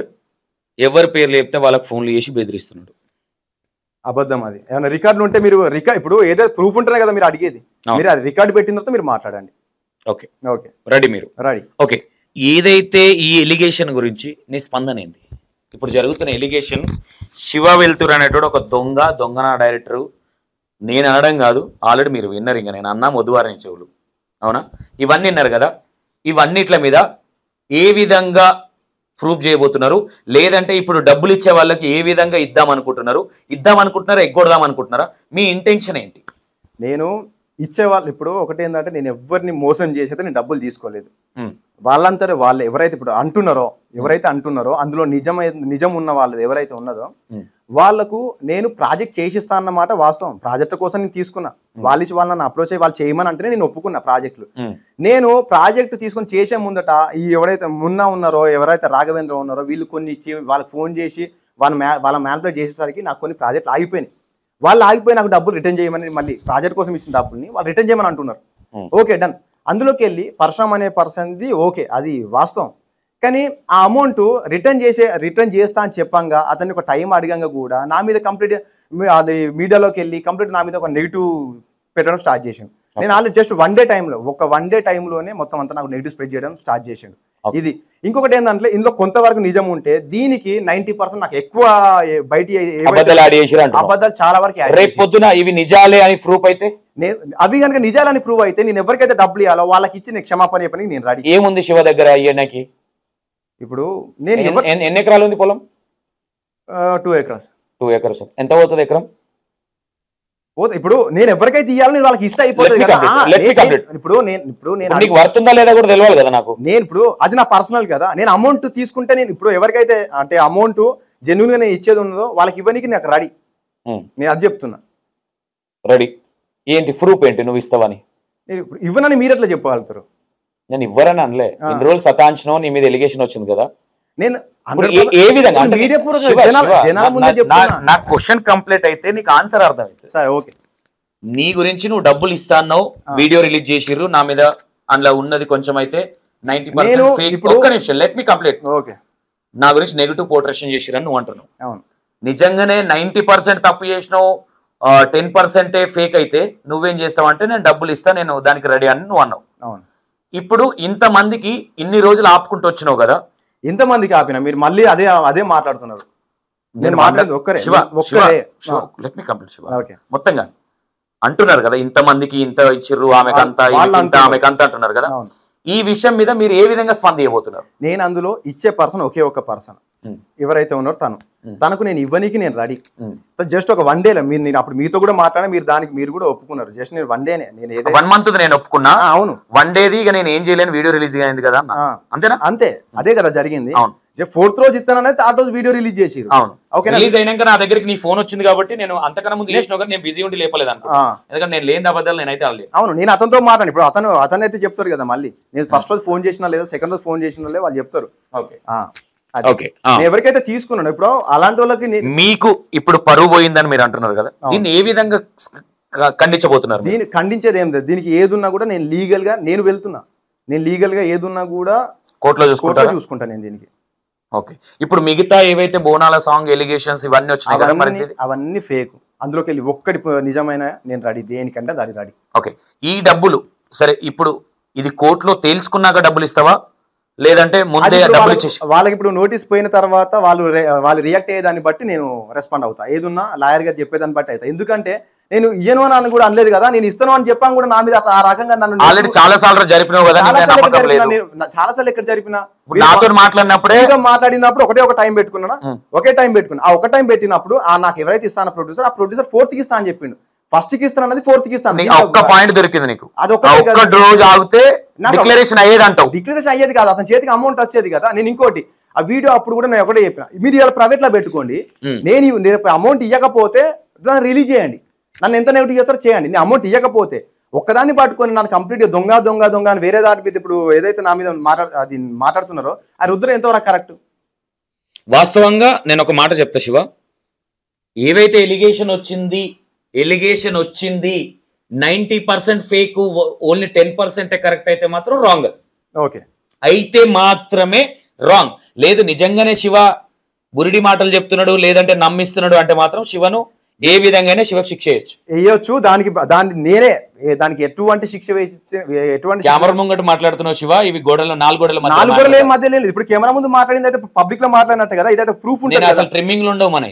ఎవరి పేర్లు చెప్తే వాళ్ళకి ఫోన్లు చేసి బెదిరిస్తున్నాడు. అబద్ధం. అది ఏమైనా రికార్డులు ఉంటే మీరు ఇప్పుడు ఏదో ప్రూఫ్ ఉంటేనే కదా మీరు అడిగేది. మీరు అది రికార్డు పెట్టిన తర్వాత మీరు మాట్లాడండి. ఓకే ఓకే, రెడీ మీరు? రెడీ. ఓకే, ఏదైతే ఈ ఎలిగేషన్ గురించి నీ స్పందన ఏంది? ఇప్పుడు జరుగుతున్న ఎలిగేషన్ శివ వెల్తుర్ అనేటోడు ఒక దొంగన డైరెక్టరు. నేను అనడం కాదు, ఆల్రెడీ మీరు విన్నర్. ఇంకా నేను అన్నా మొద్దువారని చెవులు, అవునా? ఇవన్నీ విన్నారు కదా. ఇవన్నిట్ల మీద ఏ విధంగా ప్రూఫ్ చేయబోతున్నారు? లేదంటే ఇప్పుడు డబ్బులు ఇచ్చే వాళ్ళకి ఏ విధంగా ఇద్దాం అనుకుంటున్నారా, ఎగ్గొడదాం అనుకుంటున్నారా? మీ ఇంటెన్షన్ ఏంటి? నేను ఇచ్చేవాళ్ళు ఇప్పుడు ఒకటి ఏంటంటే, నేను ఎవరిని మోసం చేసేది నేను డబ్బులు తీసుకోలేదు. వాళ్ళంతా వాళ్ళు ఎవరైతే అంటున్నారో అందులో నిజం ఉన్న వాళ్ళది ఎవరైతే ఉన్నదో వాళ్ళకు నేను ప్రాజెక్ట్ చేసిస్తా అన్నమాట వాస్తవం. ప్రాజెక్ట్ కోసం నేను తీసుకున్నా. వాళ్ళని అప్రోచ్ అయ్యి వాళ్ళు చేయమని అంటేనే నేను ఒప్పుకున్నా ప్రాజెక్టులు. నేను ప్రాజెక్టు తీసుకొని చేసే ముందట ఈ ఎవరైతే ఉన్నారో, ఎవరైతే రాఘవేంద్ర ఉన్నారో, వీళ్ళు కొన్ని ఇచ్చి వాళ్ళకి ఫోన్ చేసి వాళ్ళ మ్యానిపులేట్ చేసేసరికి నాకు కొన్ని ప్రాజెక్టులు ఆగిపోయినాయి. వాళ్ళు ఆగిపోయి నాకు డబ్బులు రిటర్న్ చేయమని, మళ్ళీ ప్రాజెక్ట్ కోసం ఇచ్చిన డబ్బుల్ని వాళ్ళు రిటర్న్ చేయమని అంటున్నారు. Okay, done. అందులోకి వెళ్ళి పరశురామ్ అనే పర్సన్ది ఓకే, అది వాస్తవం. కానీ ఆ అమౌంట్ రిటర్న్ చేస్తా అని చెప్పంగా అతన్ని ఒక టైం అడిగంగా కూడా నా మీద కంప్లీట్ అది మీడియాలోకి వెళ్ళి కంప్లీట్ నా మీద ఒక నెగిటివ్ పెట్టడం స్టార్ట్ చేశాను. నేను ఆల్రెడీ జస్ట్ వన్ డే టైంలోనే మొత్తం అంతా నాకు నెగిటివ్ స్ప్రెడ్ చేయడం స్టార్ట్ చేశాను. ఇది ఇంకొకటి ఏంటంటే, ఇందులో కొంతవరకు నిజం ఉంటే దీనికి 90% నాకు ఎక్కువ బయట అబద్ధాలు చాలా వరకు. రేపు పొద్దున ఇవి నిజాలే అని ప్రూఫ్ అయితే, అవి కనుక నిజాలని ప్రూవ్ అయితే నేను ఎవరికైతే డబ్బులు ఇవ్వాలో వాళ్ళకి ఇచ్చి నేను క్షమాపణ చెప్పని నేను రెడీ. ఏముంది శివ దగ్గర అయ్యడానికి? ఇప్పుడు నేను ఎన్ని ఎకరాలు ఉంది పొలం? 2 acres. 2 acres. ఎంత పోతుంది ఎకరం? ఇప్పుడు నేను ఎవరికైతే ఇవ్వాలని వాళ్ళకి ఇస్తే అయిపోతుంది కదా. ఇప్పుడు నేను వర్తుందా లేదా కూడా తెలియాలి కదా నాకు. నేను ఇప్పుడు అది నా పర్సనల్ కదా. నేను అమౌంట్ తీసుకుంటే నేను ఇప్పుడు ఎవరికైతే అంటే అమౌంట్ జెన్యున్ గా నేను ఇచ్చేది ఉన్నదో వాళ్ళకి ఇవ్వడానికి నాకు రెడీ. నేను అది చెప్తున్నా. రెడీ ఏంటి ప్రూఫ్ ఏంటి నువ్వు ఇస్తావని? ఇవ్వనని మీరు ఎట్లా చెప్పగలుగుతారు? నేను ఇవ్వరని అనలే. ఇన్ని రోజులు సతాంచనో నీ మీద ఎలిగేషన్ వచ్చింది కదా. నేను ఏ విధంగా నా క్వశ్చన్ కంప్లీట్ అయితే నీకు ఆన్సర్ అర్థమైంది. ఓకే, నీ గురించి నువ్వు డబ్బులు ఇస్తా అన్నావు, వీడియో రిలీజ్ చేసిర్రు, నా మీద అందులో ఉన్నది కొంచెం అయితే 90% ఫేక్. ఒక్క నిమిషం, లెట్ మీ కంప్లీట్. ఓకే, నా గురించి నెగిటివ్ పోర్ట్రేషన్ చేసిరని నువ్వు అంటున్నావు. అవును, నిజంగానే 90% తప్పు చేసినావు, 10% ఫేక్ అయితే నువ్వేం చేస్తావు అంటే, నేను డబ్బులు ఇస్తా, నేను దానికి రెడీ అని నువ్వు అన్నావు. అవును. ఇప్పుడు ఇంతమందికి ఇన్ని రోజులు ఆపుకుంటూ వచ్చినావు కదా, ఇంతమందికి ఆపినా మీరు మళ్ళీ అదే మాట్లాడుతున్నారు. నేను మాట్లాడేది ఒక్కరే. మొత్తంగా అంటున్నారు కదా, ఇంతమందికి ఇంత ఇచ్చిర్రు, ఆమెకంత ఆమెకంత అంటున్నారు కదా. ఈ విషయం మీద మీరు ఏ విధంగా స్పందించబోతున్నారు? నేను అందులో ఇచ్చే పర్సన్ ఒకే ఒక పర్సన్ ఎవరైతే ఉన్నారో తనకు నేను ఇవ్వనీకి నేను రెడీ. జస్ట్ ఒక 1 day నేను అప్పుడు మీతో కూడా మాట్లాడా, మీరు కూడా ఒప్పుకున్నారు. జస్ట్ నేను 1 day నేను 1 month నేను ఒప్పుకున్నా. అవును, 1 day ఇక నేను ఏం చేయలేను, వీడియో రిలీజ్ అయింది కదా, అంతేనా? అంతే, అదే కదా జరిగింది. 4th రోజు ఇస్తాననేది ఆ రోజు వీడియో రిలీజ్ చేసి. రిలీజ్ అయినాక నా దగ్గరికి నీ ఫోన్ వచ్చింది కాబట్టి నేను అంతకన్నా ముందు చేసిన నేను బిజీ ఉండి లేపలేదు అనుకో, ఎందుకంటే నేను లేని అబద్ధాలు నేనైతే అనలేదు. అవును, నేను అతనితో మాట్లాడి ఇప్పుడు అతను అయితే చెప్తారు కదా, మళ్ళీ నేను ఫస్ట్ రోజు ఫోన్ చేసినా లేదా సెకండ్ రోజు ఫోన్ చేసిన వాళ్ళు చెప్తారు. ఎవరికైతే తీసుకున్నాను ఇప్పుడు అలాంటి వాళ్ళకి మీకు ఇప్పుడు పరువు పోయిందని మీరు అంటున్నారు కదా, దీన్ని ఏ విధంగా ఖండించబోతున్నారు? దీన్ని ఖండించేది ఏం లేదు. దీనికి ఏదున్నా కూడా నేను లీగల్ గా వెళ్తున్నా. నేను లీగల్ గా ఏదున్నా కూడా కోర్టులో చూసుకుంటా నేను దీనికి. ఓకే, ఇప్పుడు మిగతా ఏవైతే బోనాల సాంగ్ ఎలిగేషన్స్ ఇవన్నీ వచ్చినాయి కదా, అవన్నీ ఫేక్. అందులోకి వెళ్ళి ఒక్కటి నిజమైన నేను రెడీ, దేనికంటే దాని రెడీ. ఓకే, ఈ డబ్బులు సరే ఇప్పుడు ఇది కోర్టులో తేల్చుకున్నాక డబ్బులు ఇస్తావా లేదంటే ముందే డబ్బులు ఇచ్చేసి? వాళ్ళకి ఇప్పుడు నోటీస్ పోయిన తర్వాత వాళ్ళు రియాక్ట్ అయ్యేదాన్ని బట్టి నేను రెస్పాండ్ అవుతా. ఏదున్నా లాయర్ గారు చెప్పేదాన్ని బట్టి అవుతా. ఎందుకంటే నేను ఇయ్యను అని కూడా అనలేదు కదా, నేను ఇస్తాను అని చెప్పాను కూడా నా మీద ఆ రకంగా నన్ను ఆల్రెడీ చాలా సార్లు జరిపినావు కదా, చాలా సార్లు ఎక్కడ జరిపినా నాతో మాట్లాడినప్పుడే మాట్లాడినప్పుడు ఒక టైం పెట్టుకున్నా, ఒకే టైం పెట్టుకున్నా. ఆ ఒక టైం పెట్టినప్పుడు నాకు ఎవరైతే ఇస్తాను ప్రొడ్యూసర్, ఆ ప్రొడ్యూసర్ 4th కి ఇస్తా అని చెప్పిండు. ఫస్ట్ కి ఇస్తాను అన్నది 4th కి ఇస్తాను. ఒక్క పాయింట్ దొరికింది నీకు, ఒక్క రోజు ఆగితే డిక్లరేషన్ అయ్యేది అంటావు? డిక్లరేషన్ అయ్యేది కాదు, అతని చేతికి అమౌంట్ వచ్చేది కదా. నేను ఇంకోటి ఆ వీడియో అప్పుడు కూడా నేను ఒకటే చెప్పిన, మీరు ఇలా ప్రైవేట్ లో పెట్టుకోండి, నేను అమౌంట్ ఇవ్వకపోతే దాన్ని రిలీజ్ చేయండి, నన్ను ఎంత నెగిటివ్ చేస్తారో చేయండి. నేను అమౌంట్ ఇవ్వకపోతే ఒక్కదాన్ని పట్టుకొని నన్ను కంప్లీట్ గా దొంగ దొంగ దొంగ అని వేరే దాని మీద ఇప్పుడు ఏదైతే నా మీద మాట్లాడుతున్నారో ఆ రుద్ర ఎంతవరకు కరెక్ట్? వాస్తవంగా నేను ఒక మాట చెప్తా శివ, ఏవైతే ఎలిగేషన్ వచ్చింది 90% ఫేక్, ఓన్లీ 10% కరెక్ట్ అయితే మాత్రం రాంగ్. ఓకే, అయితే మాత్రమే రాంగ్. లేదు నిజంగానే శివ బురిడి మాటలు చెప్తున్నాడు లేదంటే నమ్మిస్తున్నాడు అంటే మాత్రం శివను ఏ విధంగానే శివకు శిక్ష వేయొచ్చు. దానికి ఎటువంటి శిక్ష వేసి ఎటువంటి కెమెరా ముంగట మాట్లాడుతున్నావు శివ, ఇవి గోడలు 4 గోడల మధ్య లేదు. ఇప్పుడు కెమెరా ముందు మాట్లాడింది అయితే పబ్లిక్ లో మాట్లాడినట్టు కదా, ఇదైతే ప్రూఫ్ ఉంటుంది. అసలు ట్రిమ్మింగ్ లో ఉండవు మన,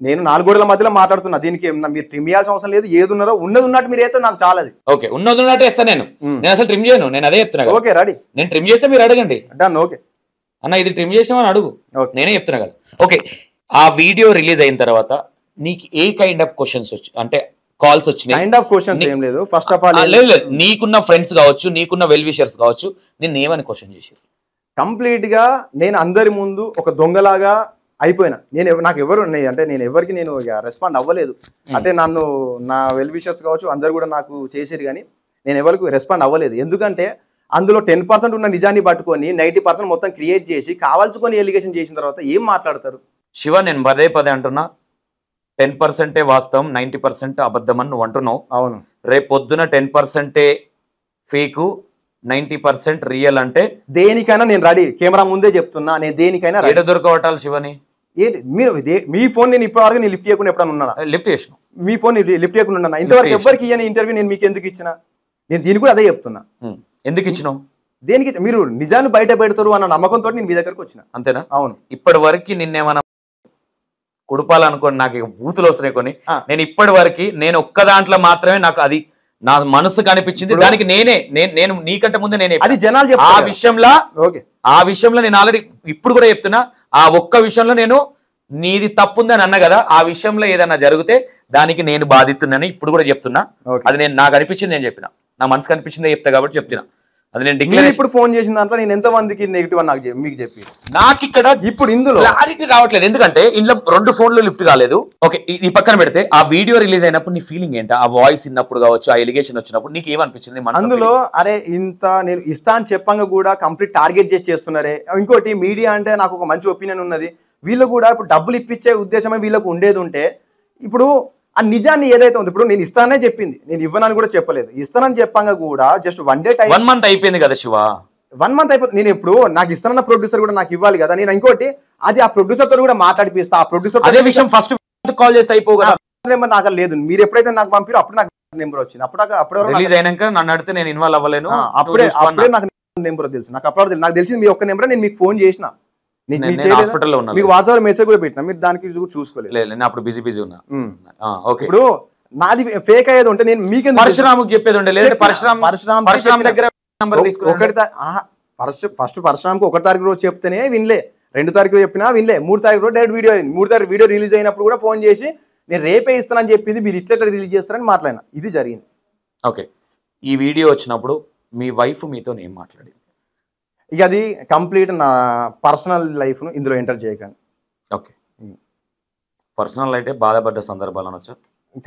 నేను 4 గోడల మధ్యలో మాట్లాడుతున్నా, దీనికి మీరు ట్రిమ్ చేయాల్సిన అవసరం లేదు. ఏది ఉన్నారో ఉన్నది ఉన్నట్టు మీరు అయితే నాకు చాలా. ఓకే, ఉన్నది ఉన్నట్టు వేస్తా నేను అసలు ట్రిమ్ చేయను, నేను అదే చెప్తున్నా. ఓకే రెడీ, నేను ట్రిమ్ చేస్తే మీరు అడగండి. డన్. ఓకే అన్న ఇది ట్రిమ్ చేసినామని అడుగు, నేనే చెప్తున్నా కదా. ఓకే, ఆ వీడియో రిలీజ్ అయిన తర్వాత నీకు ఏ కైండ్ ఆఫ్ క్వశ్చన్స్ అంటే కాల్స్ వచ్చినాయి? కైండ్ ఆఫ్ క్వశ్చన్స్ ఏం లేదు. ఫస్ట్ ఆఫ్ ఆల్ లేదు, నీకున్న ఫ్రెండ్స్ కావచ్చు, నీకున్న వెల్ విషర్స్ కావచ్చు, నేను ఏమని క్వశ్చన్ చేశారు? కంప్లీట్ గా నేను అందరి ముందు ఒక దొంగలాగా అయిపోయినా. నాకు ఎవరు అంటే నేను ఎవరికి నేను రెస్పాండ్ అవ్వలేదు. అంటే నన్ను నా వెల్ విషర్స్ కావచ్చు అందరు కూడా నాకు చేసేది, కానీ నేను ఎవరికి రెస్పాండ్ అవ్వలేదు. ఎందుకంటే అందులో 10% ఉన్న నిజాన్ని పట్టుకొని 90% మొత్తం క్రియేట్ చేసి కావాల్సుకొని ఎలిగేషన్ చేసిన తర్వాత ఏం మాట్లాడతారు? శివ నేను పదే అంటున్నా, 10% వాస్తవం, 90% అబద్ధం అని నువ్వు అంటున్నావు. అవును, రేపు పొద్దున 10% ఫేకు, 90% రియల్ అంటే దేనికైనా నేను రెడీ. కెమెరా ముందే చెప్తున్నా, నేను దేనికైనా రెడీ. దొరకవటాలి శివని ఏది మీరు మీ ఫోన్ నేను ఇప్పటివరకు నేను లిఫ్ట్ చేయకుండా ఎప్పుడన్నా ఉన్నా? లిఫ్ట్ చేసిన మీ ఫోన్ లిఫ్ట్ చేయకుండా ఉన్నా? ఇంతవరకు ఎవరికి ఇయ్యని ఇంటర్వ్యూ నేను మీకు ఎందుకు ఇచ్చిన? నేను దీనికి కూడా అదే చెప్తున్నా. ఎందుకు ఇచ్చినావు? దేనికి? మీరు నిజాన్ని బయట పెడతారు అన్న నమ్మకంతో నేను మీ దగ్గరకు వచ్చిన. అంతేనా? అవును. ఇప్పటి వరకు నిన్నేమన్నా కుడపాలనుకోని నాకు బూతులు వస్తున్నాయి కొన్ని. నేను ఇప్పటి వరకు నేను ఒక్క దాంట్లో మాత్రమే నాకు అది నా మనసు కనిపించింది, దానికి నేను నీకంటే ముందే నేనే అది జనాలు ఆ విషయంలో. ఆ విషయంలో నేను ఆల్రెడీ ఇప్పుడు కూడా చెప్తున్నా, ఆ ఒక్క విషయంలో నేను నీది తప్పుందని అన్నా కదా, ఆ విషయంలో ఏదైనా జరిగితే దానికి నేను బాధితున్నాను ఇప్పుడు కూడా చెప్తున్నా. అది నాకు అనిపించింది, నేను చెప్పిన, నా మనసు కనిపించిందే చెప్తా కాబట్టి చెప్తున్నా. అది నేను డిక్లేర్ ఇప్పుడు ఫోన్ చేసిన దాంట్లో నేను ఎంత మందికి నెగిటివ్ అని నాకు మీకు చెప్పి నాకు ఇక్కడ ఇప్పుడు ఇందులో క్లారిటీ రావట్లేదు. ఎందుకంటే ఇంట్లో 2 ఫోన్లు లిఫ్ట్ కాలేదు. ఓకే, ఈ పక్కన పెడితే ఆ వీడియో రిలీజ్ అయినప్పుడు నీ ఫీలింగ్ ఏంటి? ఆ వాయిస్ విన్నప్పుడు కావచ్చు, ఆ ఎలిగేషన్ వచ్చినప్పుడు నీకు ఏమనిపించింది? అందులో అరే ఇంత నేను ఇస్తా అని చెప్పంగా కూడా కంప్లీట్ టార్గెట్ చేస్తున్నారే. ఇంకోటి మీడియా అంటే నాకు ఒక మంచి ఒపీనియన్ ఉన్నది. వీళ్ళు కూడా ఇప్పుడు డబ్బులు ఇప్పించే ఉద్దేశమే వీళ్ళకు ఉండేది ఉంటే, ఇప్పుడు ఆ నిజాన్ని ఏదైతే ఉంది, ఇప్పుడు నేను ఇస్తాననే చెప్పింది, నేను ఇవ్వనని కూడా చెప్పలేదు. ఇస్తానని చెప్పంగా కూడా జస్ట్ 1 డే టైం, 1 మంత్ అయిపోయింది కదా శివ. 1 మంత్ అయిపోతుంది. నేను ఇప్పుడు నాకు ఇస్తానన్న ప్రొడ్యూసర్ కూడా నాకు ఇవ్వాలి కదా. నేను ఇంకోటి అది ఆ ప్రొడ్యూసర్ తో కూడా మాట్లాడిపిస్తా. ఆ ప్రొడ్యూసర్ అదే విషయం ఫస్ట్ కాల్ చేస్తే అయిపో కదా. నెంబర్ నాకు లేదు. మీరు ఎప్పుడైతే నాకు పంపిరో అప్పుడు నాకు నెంబర్ వచ్చింది. అప్పుడు రిలీజ్ అయినాక నన్ను అడిగితే నేను ఇన్వాల్వ్ అవ్వలేను. అప్పుడే నాకు నెంబర్ తెలుసు. నాకు అప్పుడు నాకు తెలిసింది మీ ఒక్క నెంబర్. నేను మీకు ఫోన్ చేసిన, హాస్పిటల్లో ఉన్నా, మీకు వాట్సాప్ మెసేజ్ కూడా పెట్టినా, మీరు దానికి చూసుకోలేదు. నేను అప్పుడు బిజీ ఉన్నా. ఇప్పుడు నాది ఫేక్ అయ్యేది ఉంటే నేను మీకు పరశురాముకి చెప్పేది ఉండే, లేదంటే పరశురామ్ దగ్గర ఫస్ట్ పరశురామ్కి 1 తారీఖు రోజు చెప్తేనే వినలే, 2 తారీఖు చెప్పినా వినలే, 3 తారీఖు రోజు డైరెక్ట్ వీడియో అయింది. 3 తారీఖు వీడియో రిలీజ్ అయినప్పుడు కూడా ఫోన్ చేసి నేను రేపే ఇస్తానని చెప్పింది, మీరు ఇట్లా రిలీజ్ చేస్తారని మాట్లాడినా. ఇది జరిగింది. ఓకే, ఈ వీడియో వచ్చినప్పుడు మీ వైఫ్ మీతో ఏం మాట్లాడింది? ఇక అది కంప్లీట్ నా పర్సనల్ లైఫ్ను ఇందులో ఎంటర్ చేయకండి. ఓకే, పర్సనల్ అయితే బాధపడ్డ సందర్భాలు అనొచ్చా?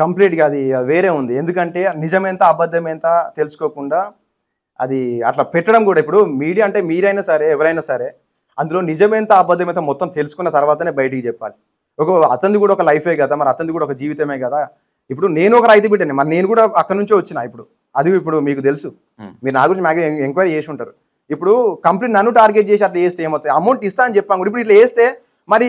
కంప్లీట్గా అది వేరే ఉంది. ఎందుకంటే నిజమేంత అబద్ధమేంత తెలుసుకోకుండా అది అట్లా పెట్టడం కూడా, ఇప్పుడు మీడియా అంటే మీరైనా సరే ఎవరైనా సరే అందులో నిజమేంత అబద్ధమేంత మొత్తం తెలుసుకున్న తర్వాతనే బయటికి చెప్పాలి. అతనిది కూడా ఒక లైఫే కదా, మరి అతనిది కూడా ఒక జీవితమే కదా. ఇప్పుడు నేను ఒక రైతు బిడ్డని, మరి నేను కూడా అక్కడి నుంచే వచ్చిన. ఇప్పుడు మీకు తెలుసు, మీరు నా గురించి మ్యాక్సిమం ఎంక్వైరీ చేసి ఉంటారు. ఇప్పుడు కంప్లీట్ నన్ను టార్గెట్ చేసి అట్లా చేస్తే ఏమవుతాయి? అమౌంట్ ఇస్తా అని చెప్పాను కూడా ఇప్పుడు ఇట్లా వేస్తే మరి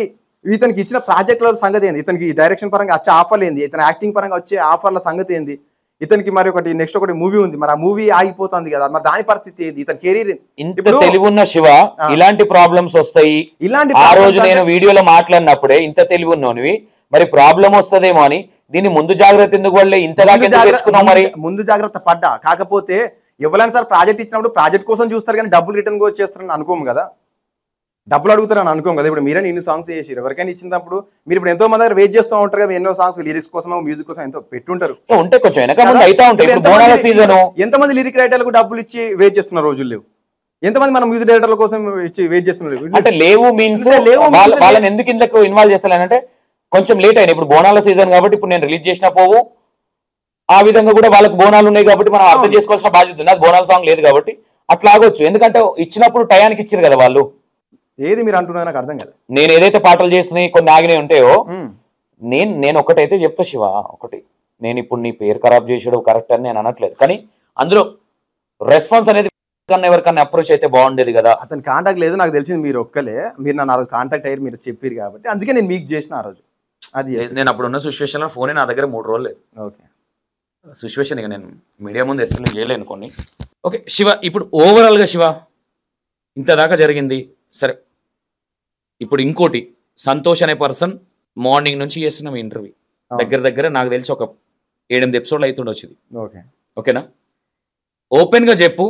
ఇతనికి ఇచ్చిన ప్రాజెక్టుల సంగతి ఏంది, ఇతనికి డైరెక్షన్ పరంగా వచ్చే ఆఫర్లు ఏంది, ఇతని యాక్టింగ్ పరంగా వచ్చే ఆఫర్ల సంగతి ఏంది, ఇతనికి మరి ఒకటి నెక్స్ట్ ఒకటి మూవీ ఉంది, మరి ఆ మూవీ ఆగిపోతుంది కదా, మరి దాని పరిస్థితి ఏంది, ఇతని కెరీర్ ఇంత తెలివున్న శివ ఇలాంటి ప్రాబ్లమ్స్ వస్తాయి. ఆ రోజు నేను వీడియోలో మాట్లాడినప్పుడే ఇంత తెలివి ఉన్నవి మరి ప్రాబ్లం వస్తుందేమో అని దీన్ని ముందు జాగ్రత్త ఎందుకు వాళ్ళే ఇంతగా తెచ్చుకున్నావు? మరి ముందు జాగ్రత్త పడ్డా, కాకపోతే ఎవరైనా సార్ ప్రాజెక్ట్ ఇచ్చినప్పుడు ప్రాజెక్ట్ కోసం చూస్తారు కానీ డబ్బులు రిటర్న్ వచ్చేస్తారని అనుకోము కదా, డబ్బులు అడుగుతారని అనుకోము కదా. ఇప్పుడు మీరే ఇన్ని సాంగ్స్ చేసారు, ఎవరికైనా ఇచ్చినప్పుడు మీరు ఇప్పుడు ఎంతో మంది దగ్గర వెయిట్ చేస్తూ ఉంటారు కదా, ఎన్నో సాంగ్స్ లిరిక్స్ కోసం మ్యూజిక్ కోసం ఎంతో పెట్టుంటారు. ఉంటే కొంచెం ఎంతమంది లిరిక్ రైటర్లకు డబ్బులు ఇచ్చి వెయిట్ చేస్తున్న రోజులు లేవు, ఎంతమంది మన మ్యూజిక్ డైరెక్టర్ల కోసం ఇచ్చి వెయిట్ చేస్తున్నారు అంటే లేవు మీన్స్ వాళ్ళని ఎందుకు ఇందుకు ఇన్వాల్వ్ చేస్తానంటే కొంచెం లేట్ అయినా. ఇప్పుడు బోనాల సీజన్ కాబట్టి ఇప్పుడు నేను రిలీజ్ చేసిన పోవు, ఆ విధంగా కూడా వాళ్ళకి బోనాలు ఉన్నాయి కాబట్టి మనం అర్థం చేసుకోవాల్సిన బాధ్యత ఉంది. అది బోనాల సాంగ్ లేదు కాబట్టి అట్లా ఆగొచ్చు, ఎందుకంటే ఇచ్చినప్పుడు టయానికి ఇచ్చారు కదా వాళ్ళు. ఏది మీరు అంటున్నారు నాకు అర్థం కదా. నేను ఏదైతే పాటలు చేస్తున్నాయి కొన్ని ఆగినాయి ఉంటాయో నేను ఒకటైతే చెప్తా శివ, ఒకటి నేను ఇప్పుడు నీ పేరు ఖరాబ్ చేసాడు కరెక్ట్ అని నేను అనట్లేదు, కానీ అందులో రెస్పాన్స్ అనేది ఎవరికన్నా అప్రోచ్ అయితే బాగుండేది కదా. అతని కాంటాక్ట్ లేదు నాకు తెలిసింది, మీరు ఒక్కలే, మీరు నన్ను ఆ రోజు కాంటాక్ట్ అయ్యారు, మీరు చెప్పారు కాబట్టి అందుకే నేను మీకు చేసిన ఆ రోజు. అది నేను అప్పుడు ఉన్న సిచ్యువేషన్ లో ఫోనే నా దగ్గర 3 రోజులు లేదు. ఓకే సిచ్యువేషన్ ఇక నేను మీడియా ముందు ఎక్స్ప్లెయిన్ చేయలేను కొన్ని. ఓకే శివ, ఇప్పుడు ఓవరాల్గా శివ ఇంత దాకా జరిగింది సరే. ఇప్పుడు ఇంకోటి, సంతోష్ అనే పర్సన్ మార్నింగ్ నుంచి చేస్తున్నాం ఇంటర్వ్యూ, దగ్గర నాకు తెలిసి ఒక 7-8 ఎపిసోడ్లు అవుతుండొచ్చింది. ఓకే ఓకేనా, ఓపెన్ గా చెప్పు,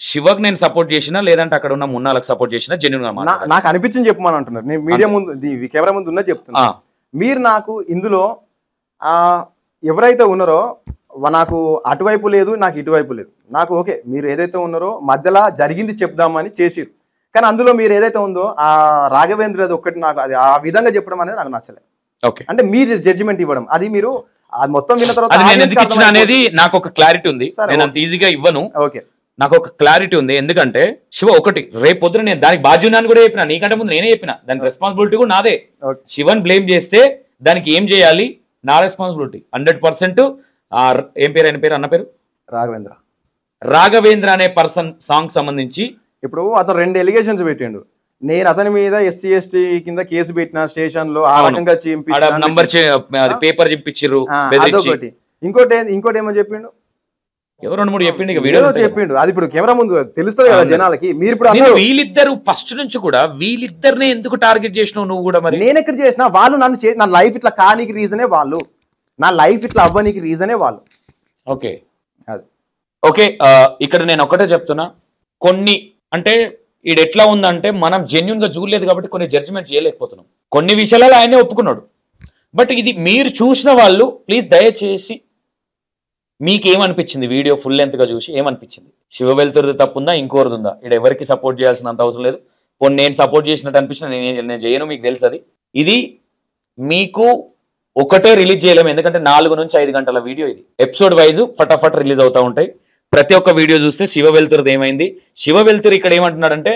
శివకు నేను సపోర్ట్ చేసినా లేదంటే అక్కడ ఉన్న మున్నాలకు సపోర్ట్ చేసినా జెన్యూన్ గా నాకు అనిపించింది చెప్పమని అంటున్నారు. నేను మీడియా ముందు కెమెరా ముందు ఉన్నా చెప్తున్నా, మీరు నాకు ఇందులో ఎవరైతే ఉన్నారో నాకు అటువైపు లేదు నాకు ఇటువైపు లేదు, నాకు ఓకే మీరు ఏదైతే ఉన్నారో మధ్యలో జరిగింది చెప్దామని చేసిరు, కానీ అందులో మీరు ఏదైతే ఉందో ఆ రాఘవేంద్ర ఒక్కటి నాకు అది ఆ విధంగా చెప్పడం అనేది నాకు నచ్చలేదు. ఓకే అంటే మీరు జడ్జిమెంట్ ఇవ్వడం అది మీరు మొత్తం విన్న తర్వాత అనేది నాకు ఒక క్లారిటీ ఉంది, నేను అంత ఈజీగా ఇవ్వను. ఓకే నాకు ఒక క్లారిటీ ఉంది, ఎందుకంటే శివ ఒకటి రేపు పొద్దున నేను దానికి బాధ్యున్నాను కూడా చెప్పిన, నీకంటే ముందు నేనే చెప్పిన, దానికి రెస్పాన్సిబిలిటీ కూడా నాదే. శివన్ బ్లేమ్ చేస్తే దానికి ఏం చేయాలి నా రెస్పాన్సిబిలిటీ 100%. ఏం పేరు ఆయన పేరు, అన్న పేరు రాఘవేంద్ర అనే పర్సన్ సాంగ్ సంబంధించి ఇప్పుడు అతను 2 ఎలిగేషన్స్ పెట్టిండు, నేను అతని మీద SC ST కింద కేసు పెట్టిన స్టేషన్ లో ఆ రకంగా నంబర్ పేపర్ చింపించారు. ఇంకోటి ఏమో చెప్పిండు, ఎవరు 2-3 చెప్పిండు, ఇక వీడియో చెప్పిండు, అది ఇప్పుడు కెమెరా ముందు తెలుస్తుంది కదా జనాలకి. మీరు ఇప్పుడు వీళ్ళిద్దరు ఫస్ట్ నుంచి కూడా వీళ్ళిద్దరినే ఎందుకు టార్గెట్ చేసినావు నువ్వు కూడా? మరి నేను ఎక్కడ చేసిన, వాళ్ళు నా లైఫ్ ఇట్లా కానికి రీజనే వాళ్ళు, నా లైఫ్ ఇట్లా అవ్వనికి రీజనే వాళ్ళు. ఓకే అది ఓకే. ఇక్కడ నేను ఒకటే చెప్తున్నా, కొన్ని అంటే ఇది ఎట్లా ఉందంటే మనం జెన్యున్ గా చూడలేదు కాబట్టి కొన్ని జడ్జిమెంట్ చేయలేకపోతున్నాం. కొన్ని విషయాలలో ఆయనే ఒప్పుకున్నాడు, బట్ ఇది మీరు చూసిన వాళ్ళు ప్లీజ్ దయచేసి మీకేమనిపించింది వీడియో ఫుల్ లెంత్ గా చూసి ఏమనిపించింది? శివ వెళ్తురుది తప్పుందా ఇంకోరిది ఉందా? ఇక్కడ ఎవరికి సపోర్ట్ చేయాల్సినంత అవసరం లేదు. కొన్ని నేను సపోర్ట్ చేసినట్టు అనిపించిన నేను చేయను, మీకు తెలుసు అది. ఇది మీకు ఒకటే రిలీజ్ చేయలేము, ఎందుకంటే 4 నుంచి 5 గంటల వీడియో ఇది. ఎపిసోడ్ వైజ్ ఫటాఫట్ రిలీజ్ అవుతూ ఉంటాయి. ప్రతి ఒక్క వీడియో చూస్తే శివ వెళ్తురుది ఏమైంది, శివ వెళ్తురు ఇక్కడ ఏమంటున్నాడంటే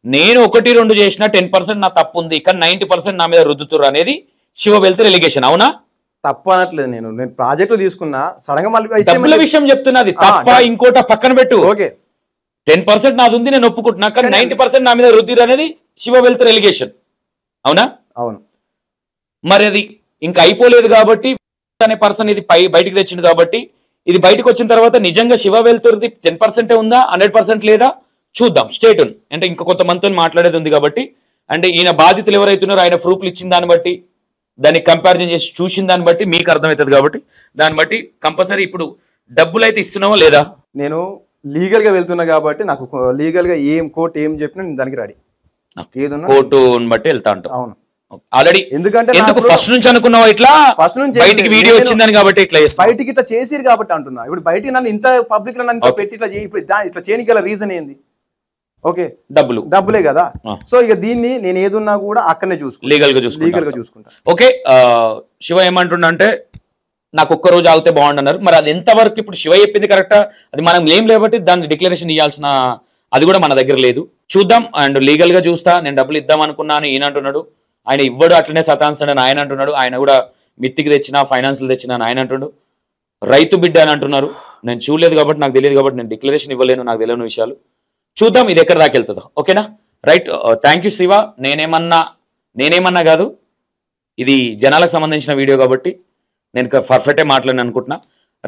నేను 1-2 చేసినా 10% నా తప్పు ఉంది, కానీ 90% నా మీద రుద్దుతురు అనేది శివ వెళ్తురు ఎలిగేషన్. అవునా? తప్పు అనట్లేదు, నేను ప్రాజెక్టులు తీసుకున్నా సడన్ గా మళ్ళీ డబ్బుల విషయం చెప్తున్నది తప్ప ఇంకోట పక్కన పెట్టు. ఓకే 10% నాది ఉంది నేను ఒప్పుకుంటున్నా, కానీ 90% నా మీద రుద్దిరు అనేది శివ వెళ్తురు ఎలిగేషన్. అవునా? అవును. మరి అది ఇంకా అయిపోలేదు కాబట్టి అనే పర్సన్ ఇది బయటికి తెచ్చిండు కాబట్టి ఇది బయటకు వచ్చిన తర్వాత నిజంగా శివ వెళ్తురుది 10% ఉందా 100% లేదా చూద్దాం. స్టేట్ అంటే ఇంకా కొంతమందితో మాట్లాడేది ఉంది కాబట్టి, అంటే ఈయన బాధితులు ఎవరైతున్నారో ఆయన ప్రూఫ్లు ఇచ్చిన దాన్ని బట్టి దాన్ని కంపారిజన్ చేసి చూసిన దాన్ని బట్టి మీకు అర్థమవుతుంది కాబట్టి దాన్ని బట్టి కంపల్సరీ ఇప్పుడు డబ్బులు అయితే ఇస్తున్నావా లేదా? నేను లీగల్ గా వెళ్తున్నా కాబట్టి నాకు లీగల్ గా ఏం కోర్టు ఏం చెప్పినా నేను దానికి రెడీ, కోర్టుని బట్టి వెళ్తా ఉంటాం. అవును ఆల్రెడీ. ఎందుకంటే ఫస్ట్ నుంచి అనుకున్నావు ఇట్లా ఫస్ట్ నుంచి బయటికి వీడియో వచ్చిందని కాబట్టి ఇట్లా బయటికి ఇట్లా చేసిరు కాబట్టి అంటున్నా. ఇప్పుడు బయటికి నన్ను ఇంత పబ్లిక్ లో నన్ను పెట్టి ఇట్లా ఇప్పుడు ఇట్లా చేయనికి గల రీజన్ ఏంది? ఓకే డబ్బులే కదా. సో ఇక దీన్ని నేను ఏదున్నా కూడా అక్కడనే చూసుకుంటా, లీగల్ గా చూసుకుంటా. ఓకే శివ ఏమంటున్నా అంటే నాకు ఒక్క రోజు ఆగితే బాగుండన్నారు. మరి అది ఎంతవరకు ఇప్పుడు శివ చెప్పింది కరెక్టా? అది మనం లేం లేబట్టి దాన్ని డిక్లరేషన్ ఇవ్వాల్సిన అది కూడా మన దగ్గర లేదు. చూద్దాం. అండ్ లీగల్ గా చూస్తా, నేను డబ్బులు ఇద్దాం అనుకున్నాను ఈయన అంటున్నాడు, ఆయన ఇవ్వడు అట్లనే సతాన్స్తాడని ఆయన అంటున్నాడు, ఆయన కూడా మిత్తికి తెచ్చినా ఫైనాన్షియల్ తెచ్చినా ఆయన అంటున్నాడు. రైతు బిడ్డ అని అంటున్నారు, నేను చూడలేదు కాబట్టి నాకు తెలియదు కాబట్టి నేను డిక్లరేషన్ ఇవ్వలేను, నాకు తెలియని విషయాలు. చూద్దాం ఇది ఎక్కడ దాకా వెళ్తుందో. ఓకేనా? రైట్. Thank you Shiva. నేనేమన్నా కాదు, ఇది జనాలకు సంబంధించిన వీడియో కాబట్టి నేను పర్ఫెక్టే మాట్లాడిన అనుకుంటున్నా.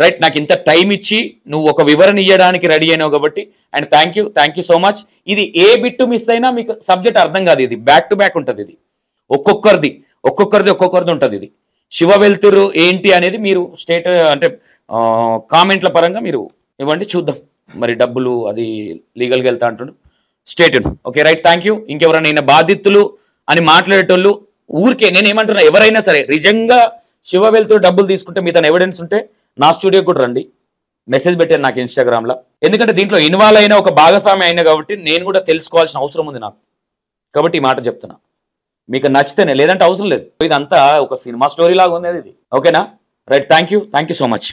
రైట్, నాకు ఇంత టైం ఇచ్చి నువ్వు ఒక వివరణ ఇవ్వడానికి రెడీ అయినావు కాబట్టి and thank you so much. ఇది ఏ బిట్టు మిస్ అయినా మీకు సబ్జెక్ట్ అర్థం కాదు. ఇది బ్యాక్ టు బ్యాక్ ఉంటుంది. ఇది ఒక్కొక్కరిది ఉంటుంది. ఇది శివ వెల్తురు ఏంటి అనేది మీరు అంటే కామెంట్ల పరంగా మీరు ఇవ్వండి, చూద్దాం. మరి డబ్బులు అది లీగల్గా వెళ్తా అంటుండు. State okay right, thank you. ఇంకెవరైనా బాధితులు అని మాట్లాడేటోళ్ళు ఊరికే నేను ఏమంటున్నా, ఎవరైనా సరే నిజంగా శివ వెల్తురు డబ్బులు తీసుకుంటే మీ తన ఎవిడెన్స్ ఉంటే నా స్టూడియోకి కూడా రండి, మెసేజ్ పెట్టాను నాకు ఇన్స్టాగ్రామ్లో. ఎందుకంటే దీంట్లో ఇన్వాల్వ్ అయిన ఒక భాగస్వామి అయినా కాబట్టి నేను కూడా తెలుసుకోవాల్సిన అవసరం ఉంది నాకు. కాబట్టి ఈ మాట చెప్తున్నా, మీకు నచ్చితేనే, లేదంటే అవసరం లేదు. ఇదంతా ఒక సినిమా స్టోరీ లాగా ఉంది ఇది. ఓకేనా? Right, thank you so much.